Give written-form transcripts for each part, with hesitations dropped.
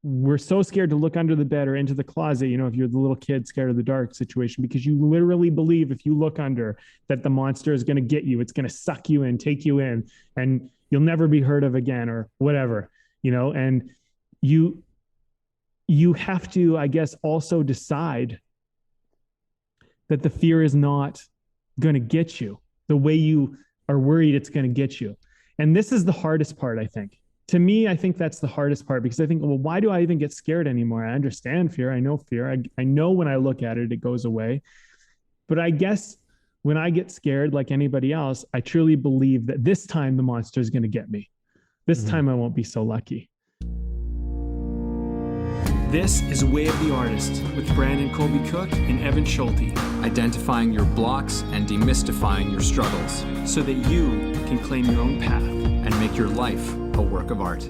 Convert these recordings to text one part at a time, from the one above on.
we're so scared to look under the bed or into the closet, if you're the little kid scared of the dark situation, because you literally believe if you look under that the monster is going to get you, it's going to suck you in, take you in, and you'll never be heard of again or whatever, and you have to, I guess, also decide that the fear is not going to get you the way you are worried it's going to get you. And this is the hardest part, I think. To me, I think that's the hardest part, because I think, well, why do I even get scared anymore? I understand fear. I know fear. I know when I look at it, it goes away. But I guess when I get scared, like anybody else, I truly believe that this time the monster is going to get me. This time I won't be so lucky. This is Way of the Artist with Brandon Colby Cook and Evan Schulte, identifying your blocks and demystifying your struggles so that you can claim your own path and make your life a work of art.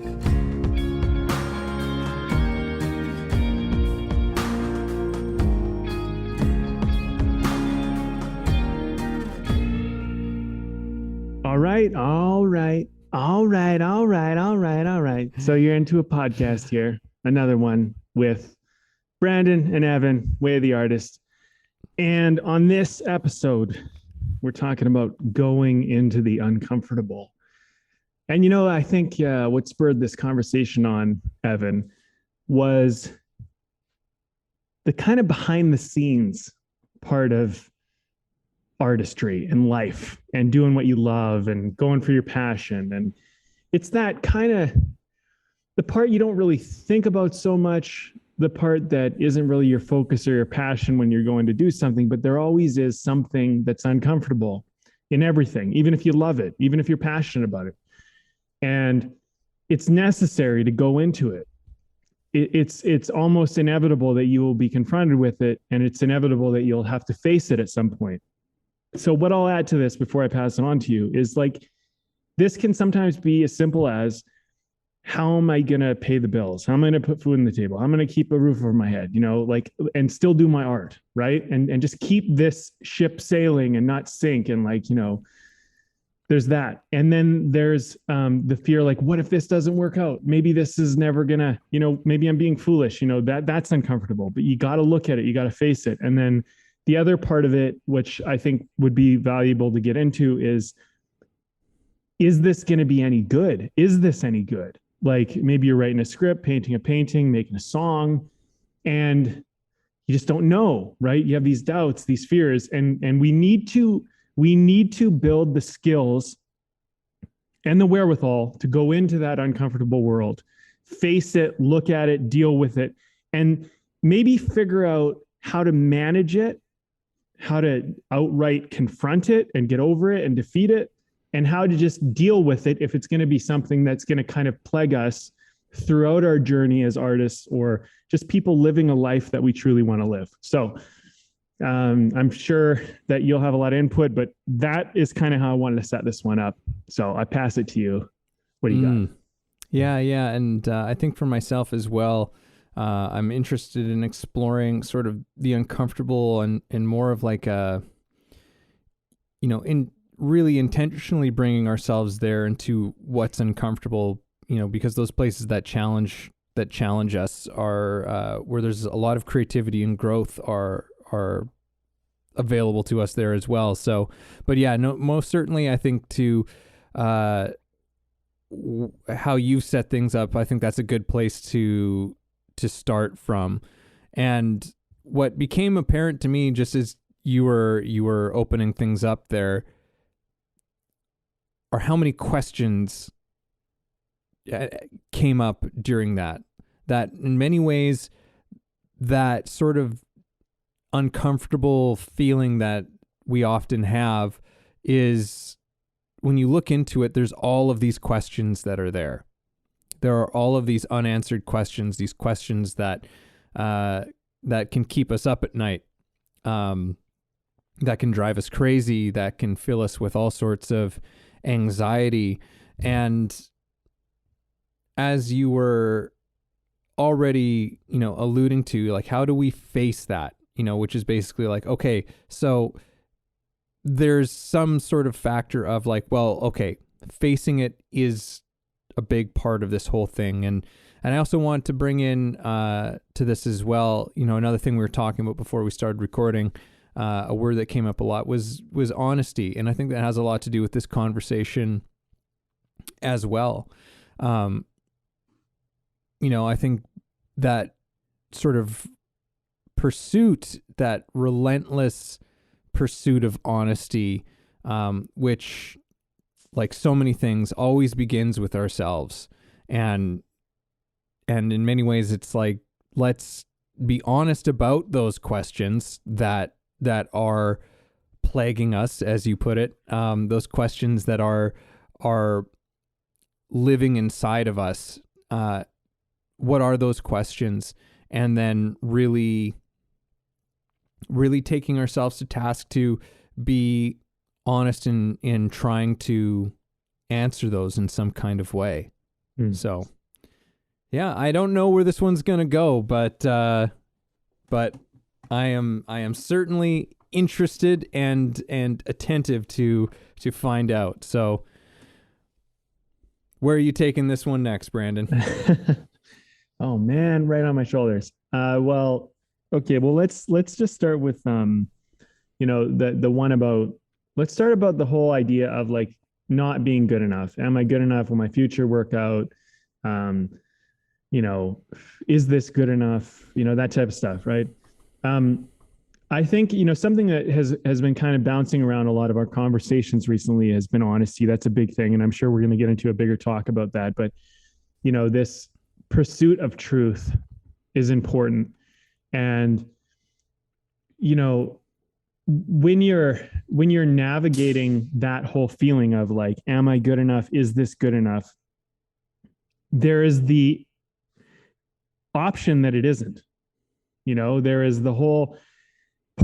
All right. So you're into a podcast here, another one with Brandon and Evan, Way of the Artist. And on this episode, we're talking about going into the uncomfortable. And, I think what spurred this conversation on, Evan, was the kind of behind the scenes part of artistry and life and doing what you love and going for your passion. And it's that kind of the part you don't really think about so much, the part that isn't really your focus or your passion when you're going to do something, but there always is something that's uncomfortable in everything, even if you love it, even if you're passionate about it. And it's necessary to go into it. It's almost inevitable that you will be confronted with it, and it's inevitable that you'll have to face it at some point. So what I'll add to this before I pass it on to you is, like, this can sometimes be as simple as, how am I going to pay the bills? How am I going to put food on the table? How am I going to keep a roof over my head, and still do my art, right? And just keep this ship sailing and not sink. And there's that. And then there's the fear, like, what if this doesn't work out? Maybe this is never gonna, maybe I'm being foolish, that's uncomfortable, but you got to look at it. You got to face it. And then the other part of it, which I think would be valuable to get into, is this going to be any good? Is this any good? Like, maybe you're writing a script, painting a painting, making a song, and you just don't know, right? You have these doubts, these fears, and we need to build the skills and the wherewithal to go into that uncomfortable world, face it, look at it, deal with it, and maybe figure out how to manage it, how to outright confront it and get over it and defeat it, and how to just deal with it if it's going to be something that's going to kind of plague us throughout our journey as artists, or just people living a life that we truly want to live. So I'm sure that you'll have a lot of input, but that is kind of how I wanted to set this one up. So I pass it to you. What do you got? Yeah. And I think for myself as well, I'm interested in exploring sort of the uncomfortable and more of like in really intentionally bringing ourselves there into what's uncomfortable, because those places that challenge us are where there's a lot of creativity and growth are available to us there as well. So, but yeah, no, most certainly I think to how you set things up, I think that's a good place to start from. And what became apparent to me just as you were opening things up there are how many questions came up during that in many ways, that sort of uncomfortable feeling that we often have is, when you look into it, there's all of these questions that are there. There are all of these unanswered questions, these questions that can keep us up at night, that can drive us crazy, that can fill us with all sorts of anxiety. And as you were already, alluding to, like, how do we face that, which is basically like, okay, so there's some sort of factor of like, well, okay, facing it is a big part of this whole thing. And And I also want to bring in to this as well, another thing we were talking about before we started recording, a word that came up a lot was honesty. And I think that has a lot to do with this conversation as well. I think that sort of pursuit, that relentless pursuit of honesty, which, like so many things, always begins with ourselves. And in many ways, it's like, let's be honest about those questions that are plaguing us, as you put it, those questions that are living inside of us. What are those questions? And then really taking ourselves to task to be honest in trying to answer those in some kind of way. So, yeah, I don't know where this one's gonna go, but I am certainly interested and attentive to find out. So, where are you taking this one next, Brandon? Oh man, right on my shoulders. Well, okay. Well, let's just start with the one about. Let's start about the whole idea of like not being good enough. Am I good enough? Will my future work out? Is this good enough? That type of stuff, right? I think something that has been kind of bouncing around a lot of our conversations recently has been honesty. That's a big thing, and I'm sure we're going to get into a bigger talk about that. But this pursuit of truth is important. And, when you're navigating that whole feeling of like, am I good enough? Is this good enough? There is the option that it isn't. There is the whole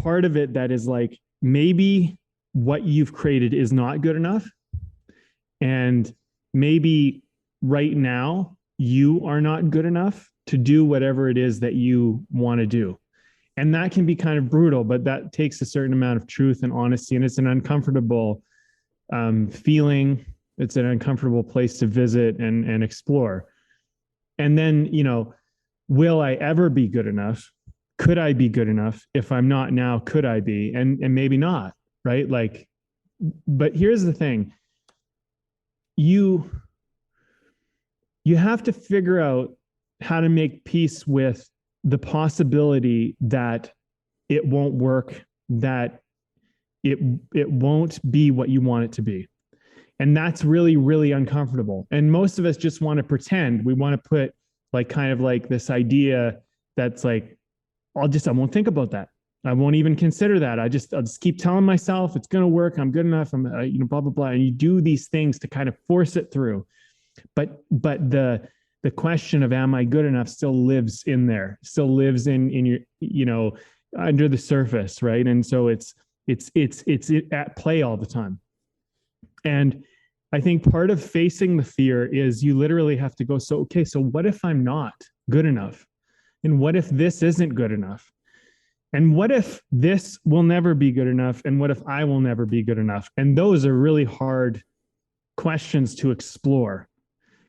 part of it that is like, maybe what you've created is not good enough. And maybe right now, you are not good enough to do whatever it is that you want to do. And that can be kind of brutal, but that takes a certain amount of truth and honesty. And it's an uncomfortable feeling. It's an uncomfortable place to visit and explore. And then, will I ever be good enough? Could I be good enough? If I'm not now, could I be? And maybe not, right? Like, but here's the thing. You have to figure out how to make peace with the possibility that it won't work, that it won't be what you want it to be. And that's really, really uncomfortable. And most of us just want to pretend. We want to put like kind of like this idea that's like, I won't think about that. I won't even consider that. I'll just keep telling myself it's going to work. I'm good enough. I'm blah, blah, blah. And you do these things to kind of force it through. But the question of am I good enough still lives in there, still lives in your, under the surface, right? And so it's at play all the time. And I think part of facing the fear is you literally have to go, so what if I'm not good enough? And what if this isn't good enough? And what if this will never be good enough? And what if I will never be good enough? And those are really hard questions to explore.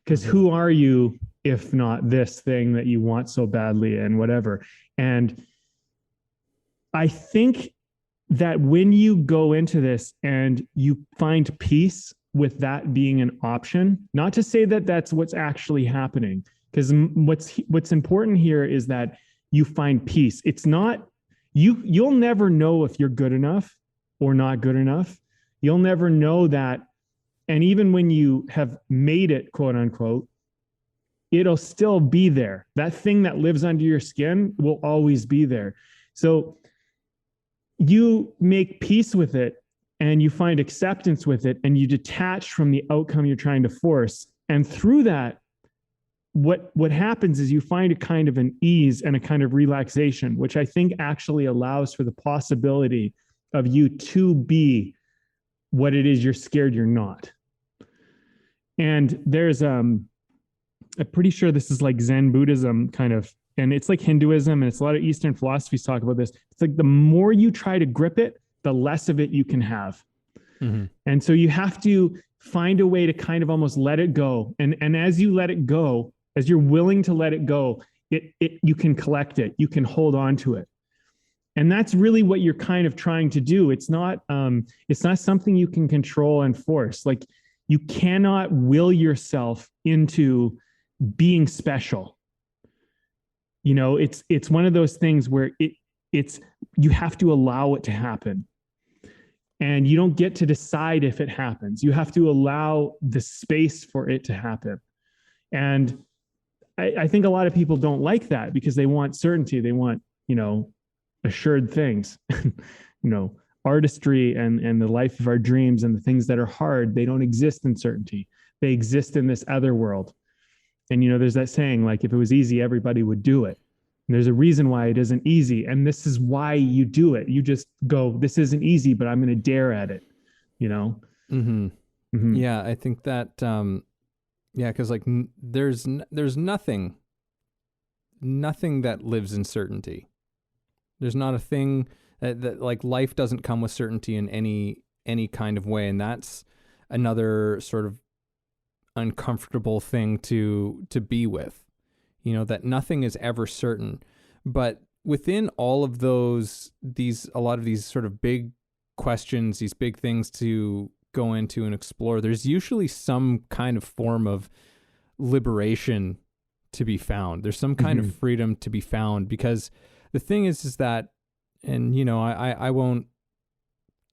Because who are you if not this thing that you want so badly and whatever? And I think that when you go into this and you find peace with that being an option, not to say that that's what's actually happening, because what's important here is that you find peace. It's not, you'll never know if you're good enough or not good enough. You'll never know that. And even when you have made it, quote unquote, it'll still be there. That thing that lives under your skin will always be there. So you make peace with it and you find acceptance with it and you detach from the outcome you're trying to force. And through that, what happens is you find a kind of an ease and a kind of relaxation, which I think actually allows for the possibility of you to be what it is you're scared you're not. And there's I'm pretty sure this is like Zen Buddhism kind of, and it's like Hinduism, and it's a lot of Eastern philosophies talk about this. It's like the more you try to grip it, the less of it you can have. Mm-hmm. And so you have to find a way to kind of almost let it go. And as you let it go, as you're willing to let it go, you can collect it, you can hold on to it. And that's really what you're kind of trying to do. It's not something you can control and force. Like, you cannot will yourself into being special. You know, it's one of those things where you have to allow it to happen. And you don't get to decide if it happens. You have to allow the space for it to happen. And I think a lot of people don't like that because they want certainty. They want, assured things, artistry and the life of our dreams and the things that are hard, they don't exist in certainty. They exist in this other world. And, there's that saying, like, if it was easy, everybody would do it. And there's a reason why it isn't easy. And this is why you do it. You just go, this isn't easy, but I'm going to dare at it, Mm-hmm. Mm-hmm. Yeah, I think that, because like there's nothing that lives in certainty. There's not a thing that like life doesn't come with certainty in any kind of way. And that's another sort of uncomfortable thing to be with. That nothing is ever certain. But within all of a lot of these sort of big questions, these big things to go into and explore, there's usually some kind of form of liberation to be found. There's some kind of freedom to be found, because the thing is that, and I won't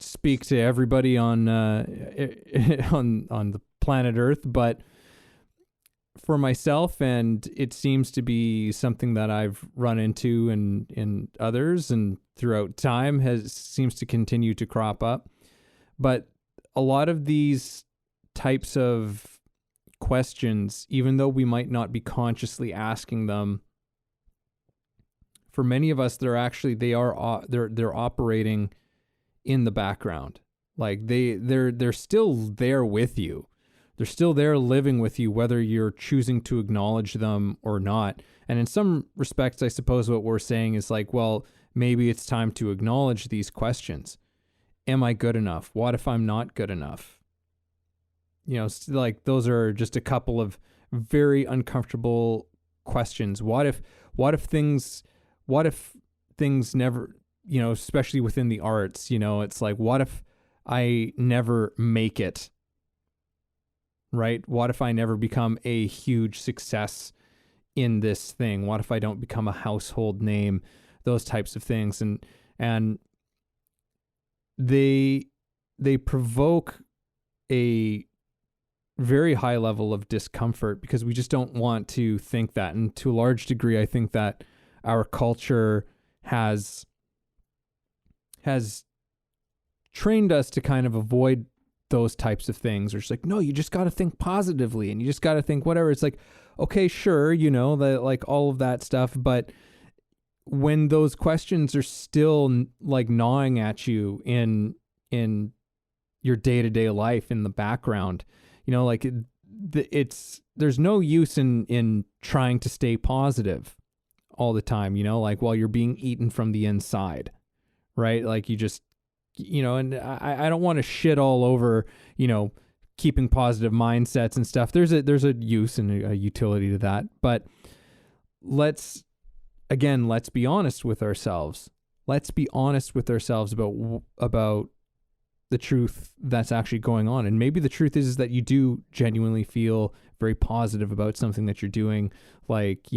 speak to everybody on the planet Earth, but for myself, and it seems to be something that I've run into in others and throughout time seems to continue to crop up. But a lot of these types of questions, even though we might not be consciously asking them, for many of us, they're operating in the background. Like they're still there with you. They're still there living with you, whether you're choosing to acknowledge them or not. And in some respects, I suppose what we're saying is like, well, maybe it's time to acknowledge these questions. Am I good enough? What if I'm not good enough? Like those are just a couple of very uncomfortable questions. What if things never, especially within the arts, it's like, what if I never make it? Right? What if I never become a huge success in this thing? What if I don't become a household name? Those types of things. And they provoke a very high level of discomfort because we just don't want to think that. And to a large degree, I think that our culture has trained us to kind of avoid those types of things. Or it's like, no, you just got to think positively and you just got to think whatever. It's like, okay, sure, that like all of that stuff, but when those questions are still like gnawing at you in your day-to-day life in the background, like there's no use in trying to stay positive all the time, like while you're being eaten from the inside, right? Like you just, and I don't want to shit all over, keeping positive mindsets and stuff. There's a use and a utility to that, but let's be honest with ourselves. Let's be honest with ourselves about the truth that's actually going on. And maybe the truth is that you do genuinely feel very positive about something that you're doing. Like,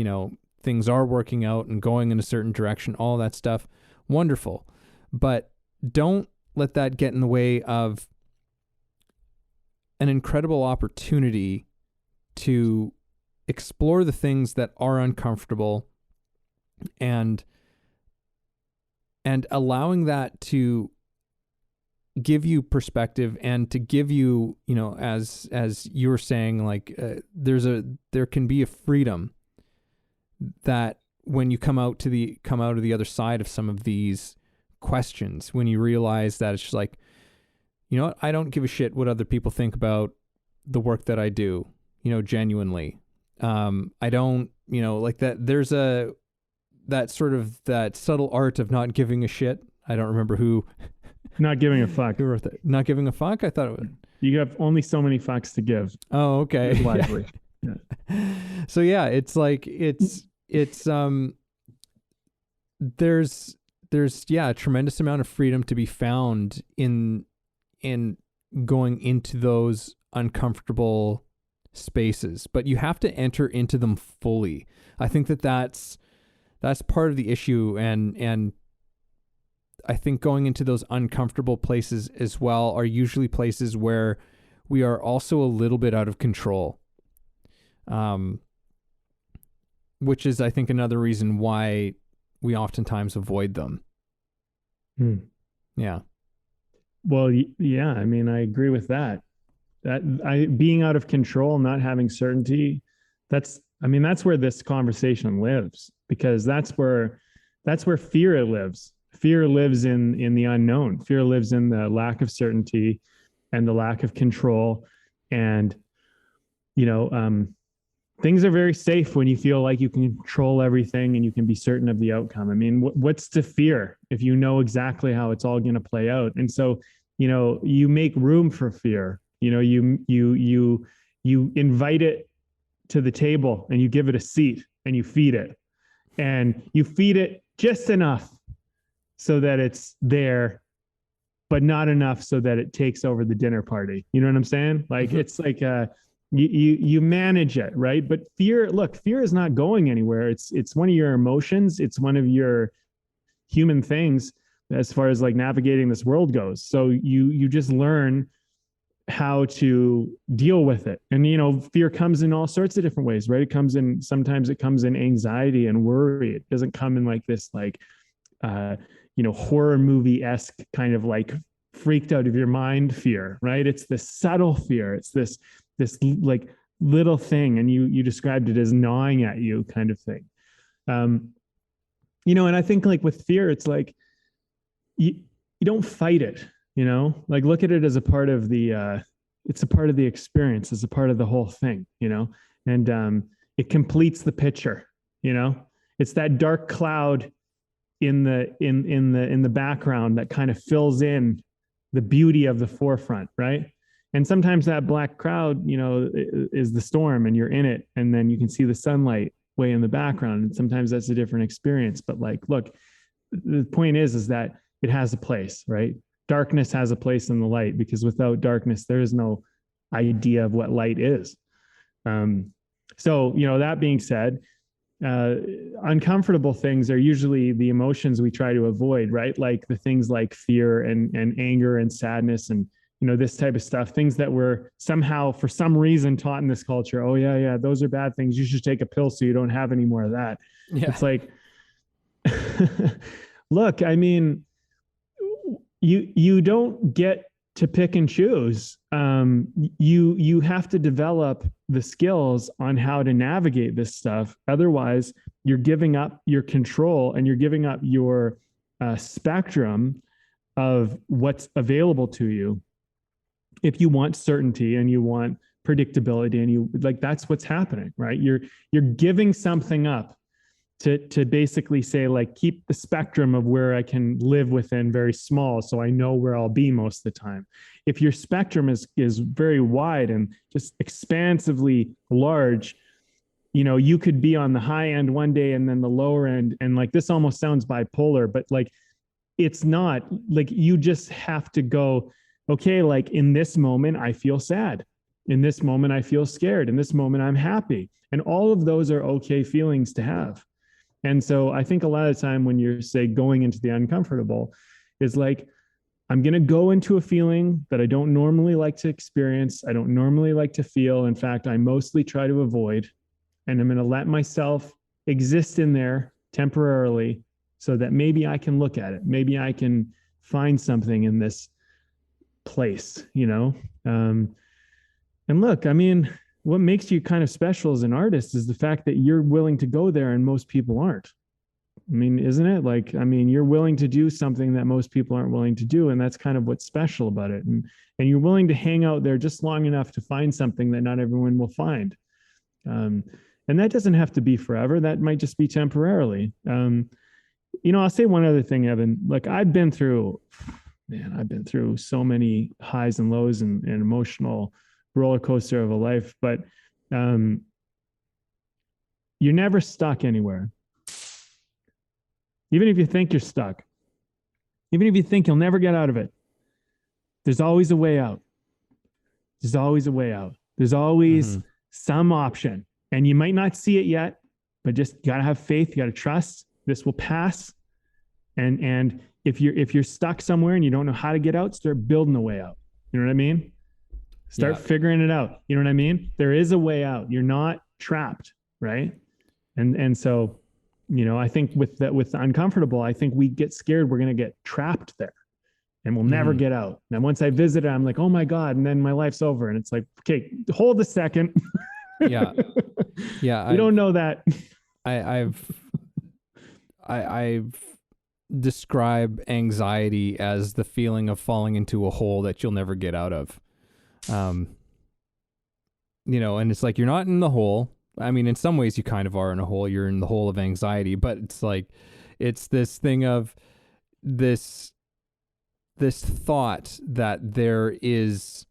things are working out and going in a certain direction, all that stuff. Wonderful. But don't let that get in the way of an incredible opportunity to explore the things that are uncomfortable and allowing that to give you perspective and to give you, as you were saying, like there can be a freedom that when you come out of the other side of some of these questions, when you realize that it's just like, I don't give a shit what other people think about the work that I do, genuinely. I don't, like that there's that subtle art of not giving a shit. I don't remember who. Not giving a fuck. Who wrote that? Not giving a fuck? I thought it was. You have only so many fucks to give. Oh, okay. Wisely. So yeah, it's like there's a tremendous amount of freedom to be found in going into those uncomfortable spaces, but you have to enter into them fully. I think that's part of the issue, and I think going into those uncomfortable places as well are usually places where we are also a little bit out of control. Which is, I think, another reason why we oftentimes avoid them. Yeah. Well, yeah, I mean, I agree with that. Being out of control, not having certainty, that's where this conversation lives, because that's where fear lives. Fear lives in the unknown. Fear lives in the lack of certainty and the lack of control. And, things are very safe when you feel like you can control everything and you can be certain of the outcome. I mean, what's to fear if you know exactly how it's all going to play out? And so, you make room for fear. You invite it to the table and you give it a seat and you feed it, and you feed it just enough so that it's there, but not enough so that it takes over the dinner party. You know what I'm saying? Like, it's like you manage it, right? But fear is not going anywhere. It's one of your emotions. It's one of your human things as far as like navigating this world goes. So you just learn how to deal with it. And fear comes in all sorts of different ways, right? Sometimes it comes in anxiety and worry. It doesn't come in like this horror movie-esque kind of like freaked out of your mind fear, right? It's this subtle fear. It's this like little thing, and you described it as gnawing at you kind of thing. And I think like with fear, it's like you don't fight it, like look at it as a part of it's a part of the experience. It's a part of the whole thing, and it completes the picture. It's that dark cloud in the background that kind of fills in the beauty of the forefront, right? And sometimes that black cloud, is the storm, and you're in it, and then you can see the sunlight way in the background. And sometimes that's a different experience. But like, look, the point is that it has a place, right? Darkness has a place in the light, because without darkness, there is no idea of what light is. So, that being said, uncomfortable things are usually the emotions we try to avoid, right? Like the things like fear and anger and sadness and, this type of stuff, things that we're somehow, for some reason, taught in this culture. Oh yeah, those are bad things. You should take a pill so you don't have any more of that. Yeah. It's like, look, I mean, you don't get to pick and choose. You have to develop the skills on how to navigate this stuff. Otherwise, you're giving up your control and you're giving up your spectrum of what's available to you. If you want certainty and you want predictability, and that's what's happening, right? You're giving something up to basically say, like, keep the spectrum of where I can live within very small, so I know where I'll be most of the time. If your spectrum is very wide and just expansively large, you could be on the high end one day and then the lower end. And like, this almost sounds bipolar, but like, it's not. Like, you just have to go, okay, like in this moment, I feel sad. In this moment, I feel scared. In this moment, I'm happy. And all of those are okay feelings to have. And so I think a lot of the time when you're, say, going into the uncomfortable, is like, I'm going to go into a feeling that I don't normally like to experience. I don't normally like to feel. In fact, I mostly try to avoid. And I'm going to let myself exist in there temporarily so that maybe I can look at it. Maybe I can find something in this place, and look, I mean, what makes you kind of special as an artist is the fact that you're willing to go there and most people aren't. I mean, isn't it? Like, I mean, you're willing to do something that most people aren't willing to do, and that's kind of what's special about it. And you're willing to hang out there just long enough to find something that not everyone will find. And that doesn't have to be forever. That might just be temporarily. I'll say one other thing, Evan. Like, I've been through so many highs and lows and emotional roller coaster of a life. But you're never stuck anywhere. Even if you think you're stuck, even if you think you'll never get out of it, there's always a way out. There's always a way out. There's always some option. And you might not see it yet, but just got to have faith. You got to trust this will pass. And if you're stuck somewhere and you don't know how to get out, start building a way out. You know what I mean? Start figuring it out. You know what I mean? There is a way out. You're not trapped, right? And so, I think with the uncomfortable, I think we get scared we're going to get trapped there and we'll never get out. And once I visit it, I'm like, oh my God. And then my life's over. And it's like, okay, hold a second. Yeah. You don't know that. I've described anxiety as the feeling of falling into a hole that you'll never get out of. And it's like, you're not in the hole. I mean, in some ways you kind of are in a hole. You're in the hole of anxiety, but it's like, it's this thing of this thought that there is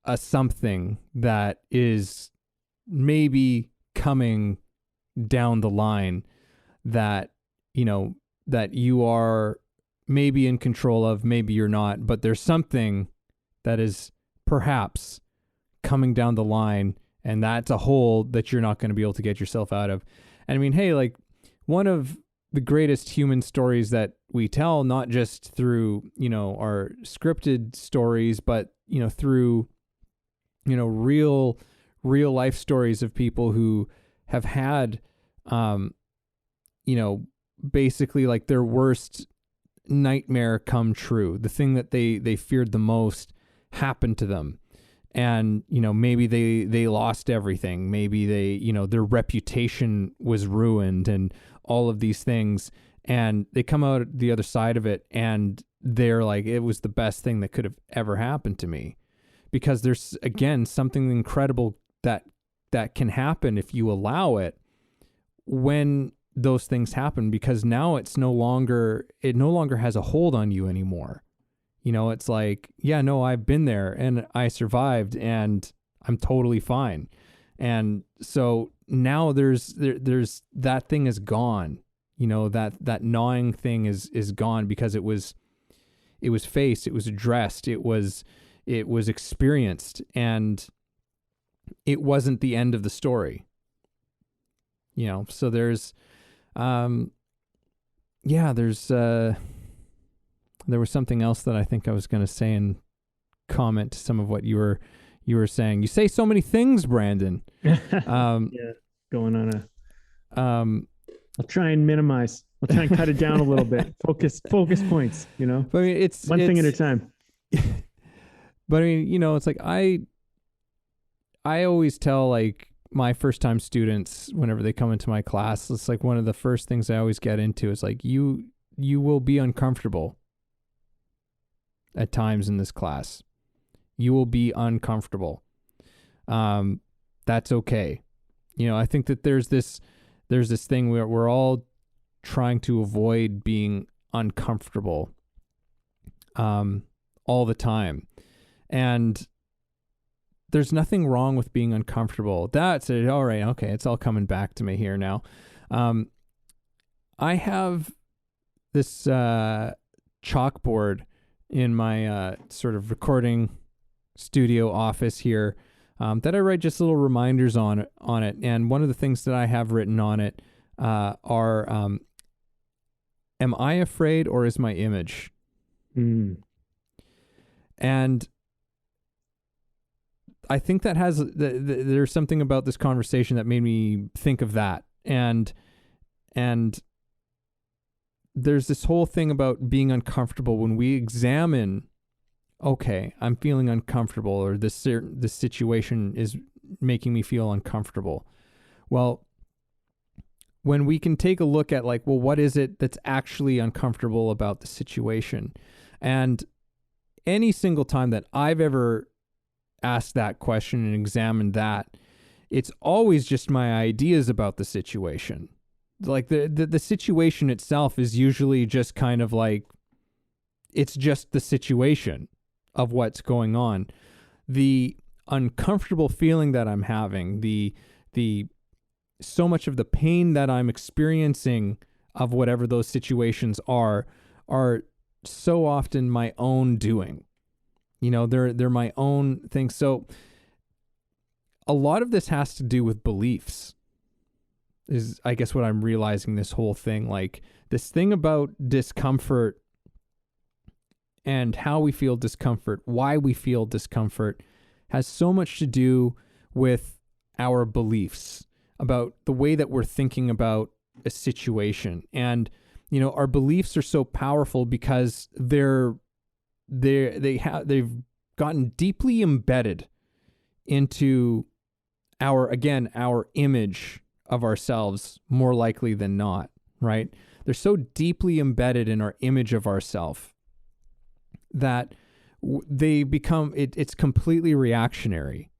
a something that is maybe coming down the line that, that you are maybe in control of, maybe you're not, but there's something that is perhaps coming down the line, and that's a hole that you're not going to be able to get yourself out of. And I mean, hey, like, one of the greatest human stories that we tell, not just through, our scripted stories, but, through, real life stories of people who have had, basically like their worst nightmare come true. The thing that they feared the most happened to them. And, maybe they lost everything. Maybe their reputation was ruined and all of these things. And they come out the other side of it and they're like, it was the best thing that could have ever happened to me. Because there's, again, something incredible that can happen if you allow it when those things happen, because now it no longer has a hold on you anymore. It's like, yeah, no, I've been there and I survived and I'm totally fine. And so now there's that thing is gone. That gnawing thing is gone because it was faced, it was addressed, it was experienced, and it wasn't the end of the story. So there's there was something else that I think I was going to say and comment to some of what you were saying. You say so many things, Brandon. Going on I'll try and minimize. I'll try and cut it down a little bit. Focus points, But I mean, it's one thing at a time. But I mean, it's like I always tell like my first time students whenever they come into my class, it's like one of the first things I always get into is like, you will be uncomfortable at times in this class. You will be uncomfortable. That's okay. I think that there's this thing where we're all trying to avoid being uncomfortable all the time. And there's nothing wrong with being uncomfortable. That's it. All right. Okay. It's all coming back to me here now. I have this chalkboard in my sort of recording studio office here that I write just little reminders on it. And one of the things that I have written on it are, am I afraid or is my image? And I think that there's something about this conversation that made me think of that. And there's this whole thing about being uncomfortable when we examine, okay, I'm feeling uncomfortable, or this situation is making me feel uncomfortable. Well, when we can take a look at like, well, what is it that's actually uncomfortable about the situation? And any single time that I've ever asked that question and examined that, it's always just my ideas about the situation. Like the situation itself is usually just kind of like, it's just the situation of what's going on. The uncomfortable feeling that I'm having, the so much of the pain that I'm experiencing of whatever those situations are so often my own doing. They're my own things. So a lot of this has to do with beliefs, is I guess what I'm realizing this whole thing. Like this thing about discomfort and how we feel discomfort, why we feel discomfort, has so much to do with our beliefs about the way that we're thinking about a situation. And, our beliefs are so powerful because they've gotten deeply embedded into our image of ourselves, more likely than not, right? They're so deeply embedded in our image of ourselves that they become, it's completely reactionary,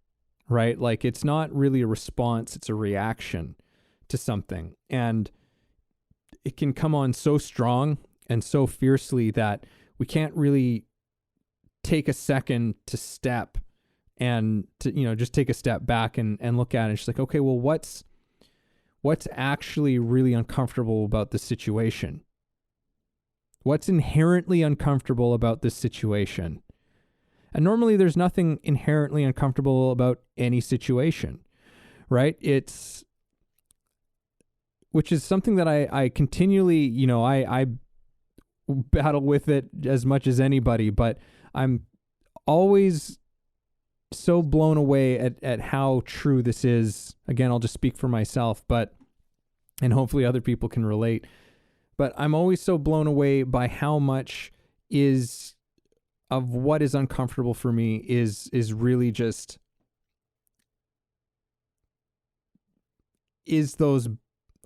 right? Like it's not really a response, it's a reaction to something. And it can come on so strong and so fiercely that we can't really take a second to step and to, just take a step back and look at it. And she's like, okay, well, what's actually really uncomfortable about this situation? What's inherently uncomfortable about this situation? And normally there's nothing inherently uncomfortable about any situation, right? Which is something that I continually, I battle with it as much as anybody, but I'm always so blown away at how true this is. Again, I'll just speak for myself, and hopefully other people can relate. But I'm always so blown away by how much of what is uncomfortable for me is really just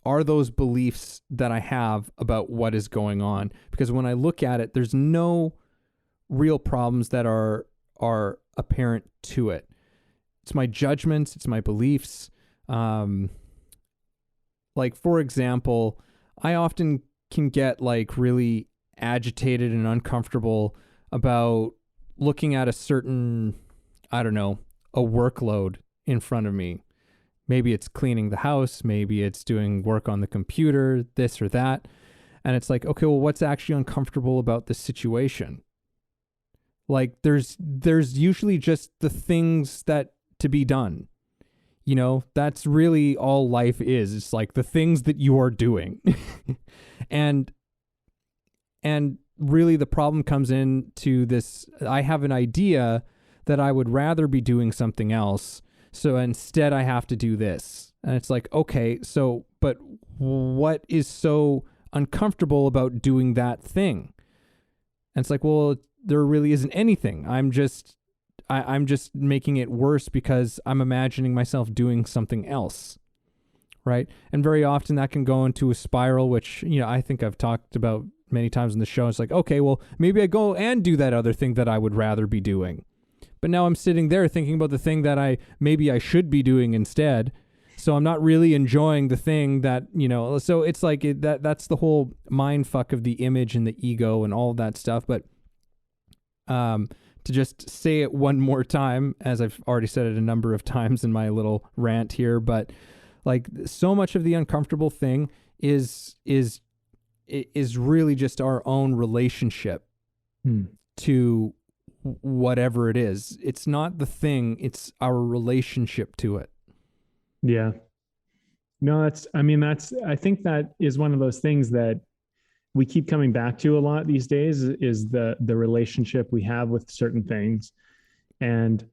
are those beliefs that I have about what is going on. Because when I look at it, there's no real problems that are apparent to it. It's my judgments, it's my beliefs. Like, for example, I often can get like really agitated and uncomfortable about looking at a certain, a workload in front of me. Maybe it's cleaning the house, maybe it's doing work on the computer, this or that. And it's like, okay, well, what's actually uncomfortable about this situation? Like there's usually just the things that to be done. That's really all life is. It's like the things that you are doing. and really the problem comes into this. I have an idea that I would rather be doing something else. So instead I have to do this. And it's like, okay, but what is so uncomfortable about doing that thing? And it's like, well, there really isn't anything. I'm just making it worse because I'm imagining myself doing something else. Right. And very often that can go into a spiral, which, I think I've talked about many times in the show. It's like, okay, well, maybe I go and do that other thing that I would rather be doing. But now I'm sitting there thinking about the thing that I should be doing instead. So I'm not really enjoying the thing that, so it's like that's the whole mind fuck of the image and the ego and all of that stuff. But to just say it one more time, as I've already said it a number of times in my little rant here, but like so much of the uncomfortable thing is really just our own relationship to whatever it is. It's not the thing, it's our relationship to it. Yeah. No, I think that is one of those things that we keep coming back to a lot these days, is the relationship we have with certain things. And,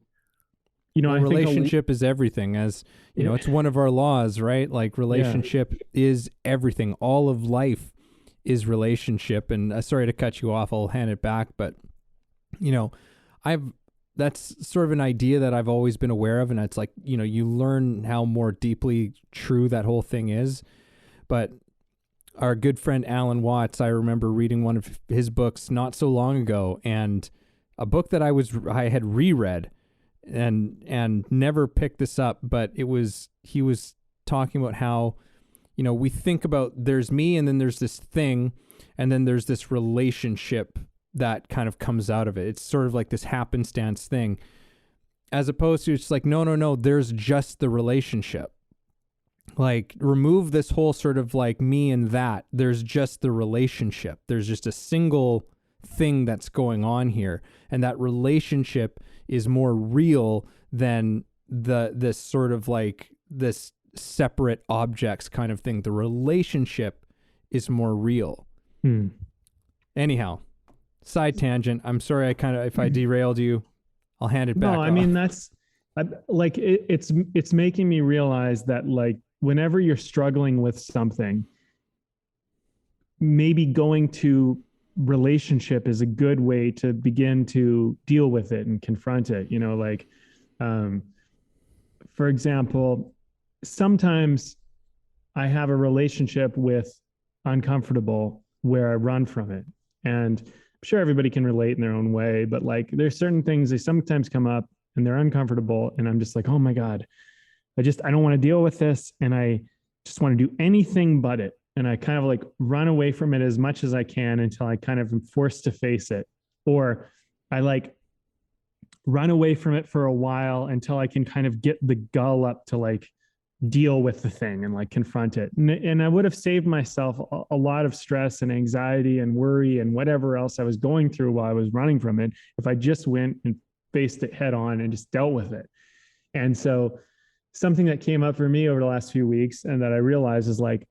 I think relationship is everything, as it's one of our laws, right? Like relationship is everything. All of life is relationship. And sorry to cut you off, I'll hand it back. But, that's sort of an idea that I've always been aware of. And it's like, you learn how more deeply true that whole thing is. But our good friend Alan Watts, I remember reading one of his books not so long ago, and a book that I had reread and never picked this up, but he was talking about how, we think about there's me and then there's this thing and then there's this relationship that kind of comes out of it. It's sort of like this happenstance thing, as opposed to it's like, no, there's just the relationship. like remove this whole sort of like me and that. There's just the relationship. There's just a single thing that's going on here, and that relationship is more real than this sort of like this separate objects kind of thing. The relationship is more real. Anyhow, side tangent. I'm sorry if I derailed you, I'll hand it back. No, I mean, like it's making me realize that like whenever you're struggling with something, maybe going to relationship is a good way to begin to deal with it and confront it. You know, like, for example, sometimes I have a relationship with uncomfortable where I run from it. And I'm sure everybody can relate in their own way, but like there's certain things they sometimes come up and they're uncomfortable. And I'm just like, oh my God, I don't want to deal with this. And I just want to do anything but it. And I kind of like run away from it as much as I can until I kind of am forced to face it. Or I like run away from it for a while until I can kind of get the gull up to like deal with the thing and like confront it. And I would have saved myself a lot of stress and anxiety and worry and whatever else I was going through while I was running from it if I just went and faced it head on and just dealt with it. And so something that came up for me over the last few weeks and that I realized is like,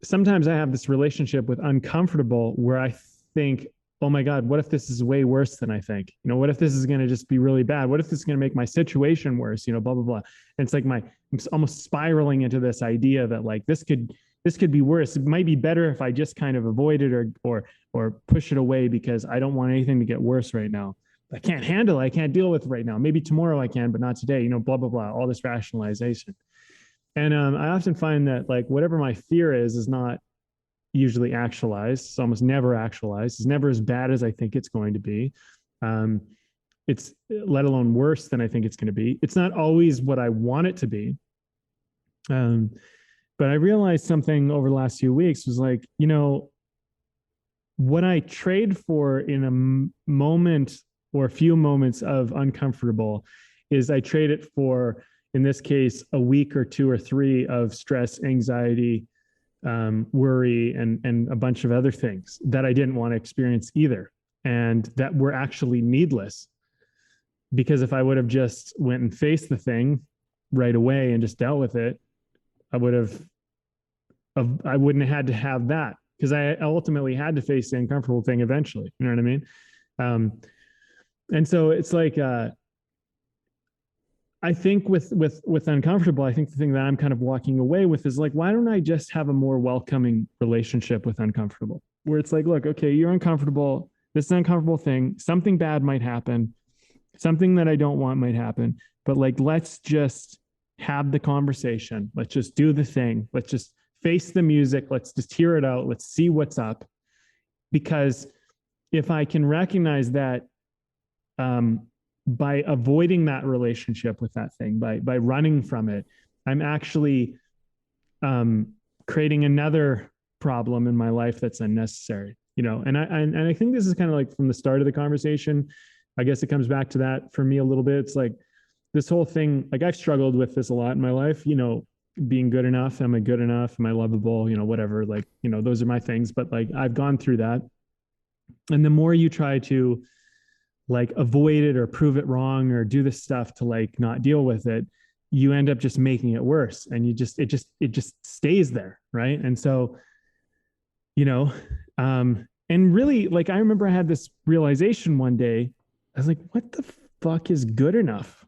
sometimes I have this relationship with uncomfortable where I think, oh my God, what if this is way worse than I think? You know, what if this is going to just be really bad? What if this is going to make my situation worse? You know, blah, blah, blah. And it's like I'm almost spiraling into this idea that like, this could be worse. It might be better if I just kind of avoid it or push it away because I don't want anything to get worse right now. I can't handle it. I can't deal with it right now. Maybe tomorrow I can, but not today, you know, blah, blah, blah, all this rationalization. And I often find that like whatever my fear is not usually actualized. It's almost never actualized. It's never as bad as I think it's going to be. It's let alone worse than I think it's going to be. It's not always what I want it to be. But I realized something over the last few weeks was like, you know, what I trade for in a moment or a few moments of uncomfortable is I trade it for, in this case, a week or two or three of stress, anxiety, worry, and a bunch of other things that I didn't want to experience either. And that were actually needless. Because if I would have just went and faced the thing right away and just dealt with it, I wouldn't have had to have that, because I ultimately had to face the uncomfortable thing eventually. You know what I mean? And so it's like, I think with uncomfortable, I think the thing that I'm kind of walking away with is like, why don't I just have a more welcoming relationship with uncomfortable, where it's like, look, okay, you're uncomfortable. This is an uncomfortable thing. Something bad might happen. Something that I don't want might happen. But like, let's just have the conversation. Let's just do the thing. Let's just face the music. Let's just hear it out. Let's see what's up. Because if I can recognize that, by avoiding that relationship with that thing, by running from it, I'm actually creating another problem in my life that's unnecessary, you know. And I think this is kind of like from the start of the conversation. I guess it comes back to that for me a little bit. It's like this whole thing, like I've struggled with this a lot in my life, you know, being good enough. Am I good enough? Am I lovable? You know, whatever, like, you know, those are my things, but like I've gone through that. And the more you try to like avoid it or prove it wrong or do this stuff to like not deal with it, you end up just making it worse. And it just stays there. Right. And so, you know, and really, like, I remember I had this realization one day. I was like, what the fuck is good enough?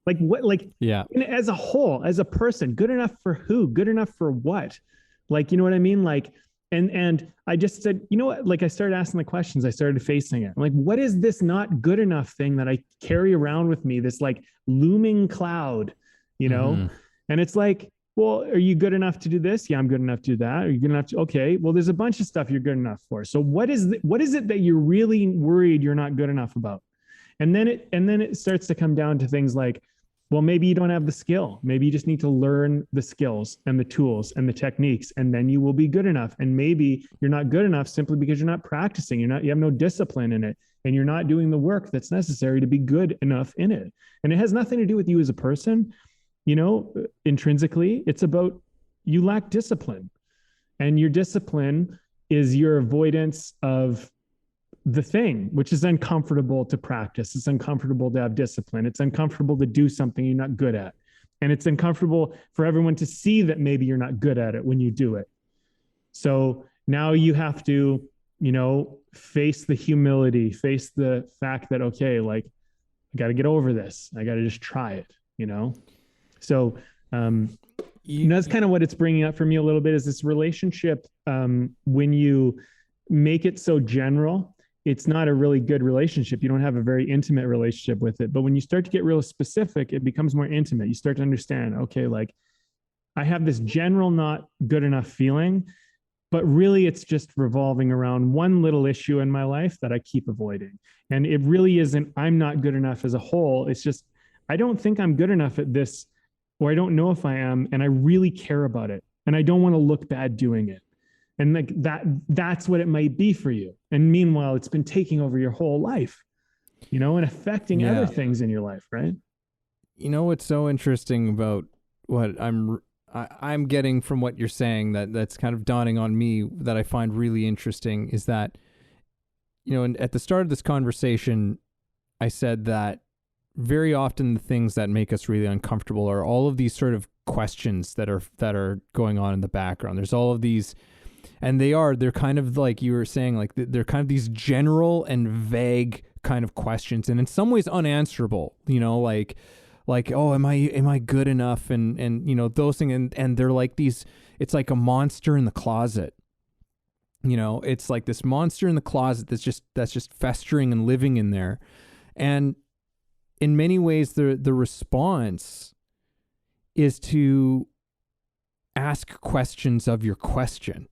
Like what, like, yeah, as a whole, as a person, good enough for who? Good enough for what? Like, you know what I mean? Like, and I just said, you know what? Like, I started asking the questions. I started facing it. I'm like, what is this not good enough thing that I carry around with me? This like looming cloud, you know? And it's like, well, are you good enough to do this? Yeah, I'm good enough to do that. Are you good enough to, okay, well, there's a bunch of stuff you're good enough for. So what is it that you're really worried you're not good enough about? And then it starts to come down to things like, well, maybe you don't have the skill. Maybe you just need to learn the skills and the tools and the techniques, and then you will be good enough. And maybe you're not good enough simply because you're not practicing. You have no discipline in it, and you're not doing the work that's necessary to be good enough in it. And it has nothing to do with you as a person. intrinsically, it's about you lack discipline. And your discipline is your avoidance of the thing, which is uncomfortable to practice. It's uncomfortable to have discipline. It's uncomfortable to do something you're not good at. And it's uncomfortable for everyone to see that maybe you're not good at it when you do it. So now you have to, face the humility, face the fact that, okay, like I got to get over this. I got to just try it, So that's kind of what it's bringing up for me a little bit, is this relationship. When you make it so general, it's not a really good relationship. You don't have a very intimate relationship with it. But when you start to get real specific, it becomes more intimate. You start to understand, okay, like I have this general not good enough feeling, but really it's just revolving around one little issue in my life that I keep avoiding. And it really isn't, I'm not good enough as a whole. It's just, I don't think I'm good enough at this, or I don't know if I am, and I really care about it. And I don't want to look bad doing it. And like that's what it might be for you. And meanwhile, it's been taking over your whole life, and affecting other things in your life, right? What's so interesting about what I'm getting from what you're saying, that's kind of dawning on me, that I find really interesting, is that, and at the start of this conversation, I said that very often the things that make us really uncomfortable are all of these sort of questions that are going on in the background. There's all of these, and they're kind of like you were saying, like they're kind of these general and vague kind of questions, and in some ways unanswerable, like, oh, am I good enough? And those things, and they're like these, it's like a monster in the closet. It's like this monster in the closet that's just festering and living in there. And in many ways, the response is to ask questions of your question.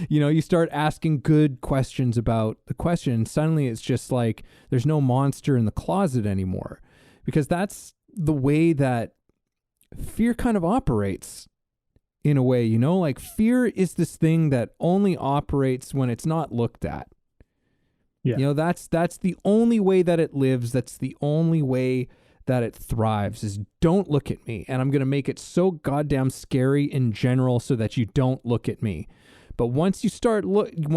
You start asking good questions about the question, and suddenly it's just like there's no monster in the closet anymore, because that's the way that fear kind of operates in a way, like fear is this thing that only operates when it's not looked at. Yeah. That's the only way that it lives. That's the only way that it thrives, is don't look at me. And I'm going to make it so goddamn scary in general so that you don't look at me. But once you start looking,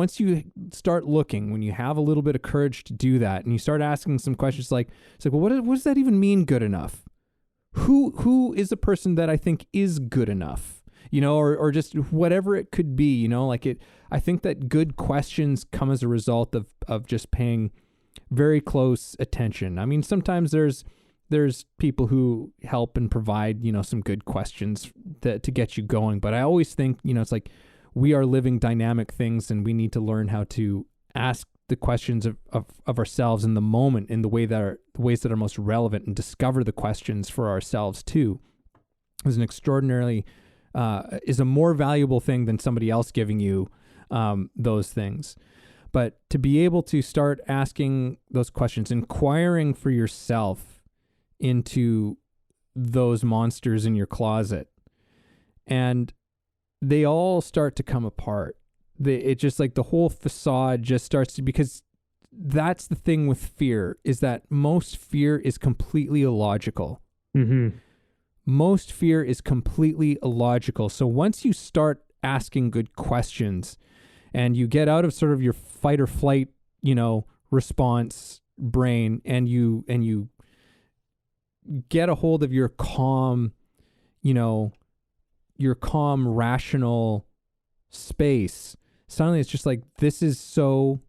when you have a little bit of courage to do that, and you start asking some questions like, well, what does that even mean, good enough? Who is a person that I think is good enough? Or just whatever it could be, I think that good questions come as a result of just paying very close attention. I mean, sometimes there's people who help and provide, some good questions to get you going. But I always think, it's like we are living dynamic things, and we need to learn how to ask the questions of ourselves in the moment, in the ways that are most relevant, and discover the questions for ourselves too. Is a more valuable thing than somebody else giving you those things. But to be able to start asking those questions, inquiring for yourself into those monsters in your closet, and they all start to come apart. It just, like, the whole facade just starts to, because that's the thing with fear, is that most fear is completely illogical. Mm-hmm. Most fear is completely illogical. So once you start asking good questions, and you get out of sort of your fight or flight, response brain, and you get a hold of your calm, rational space, suddenly it's just like, this is so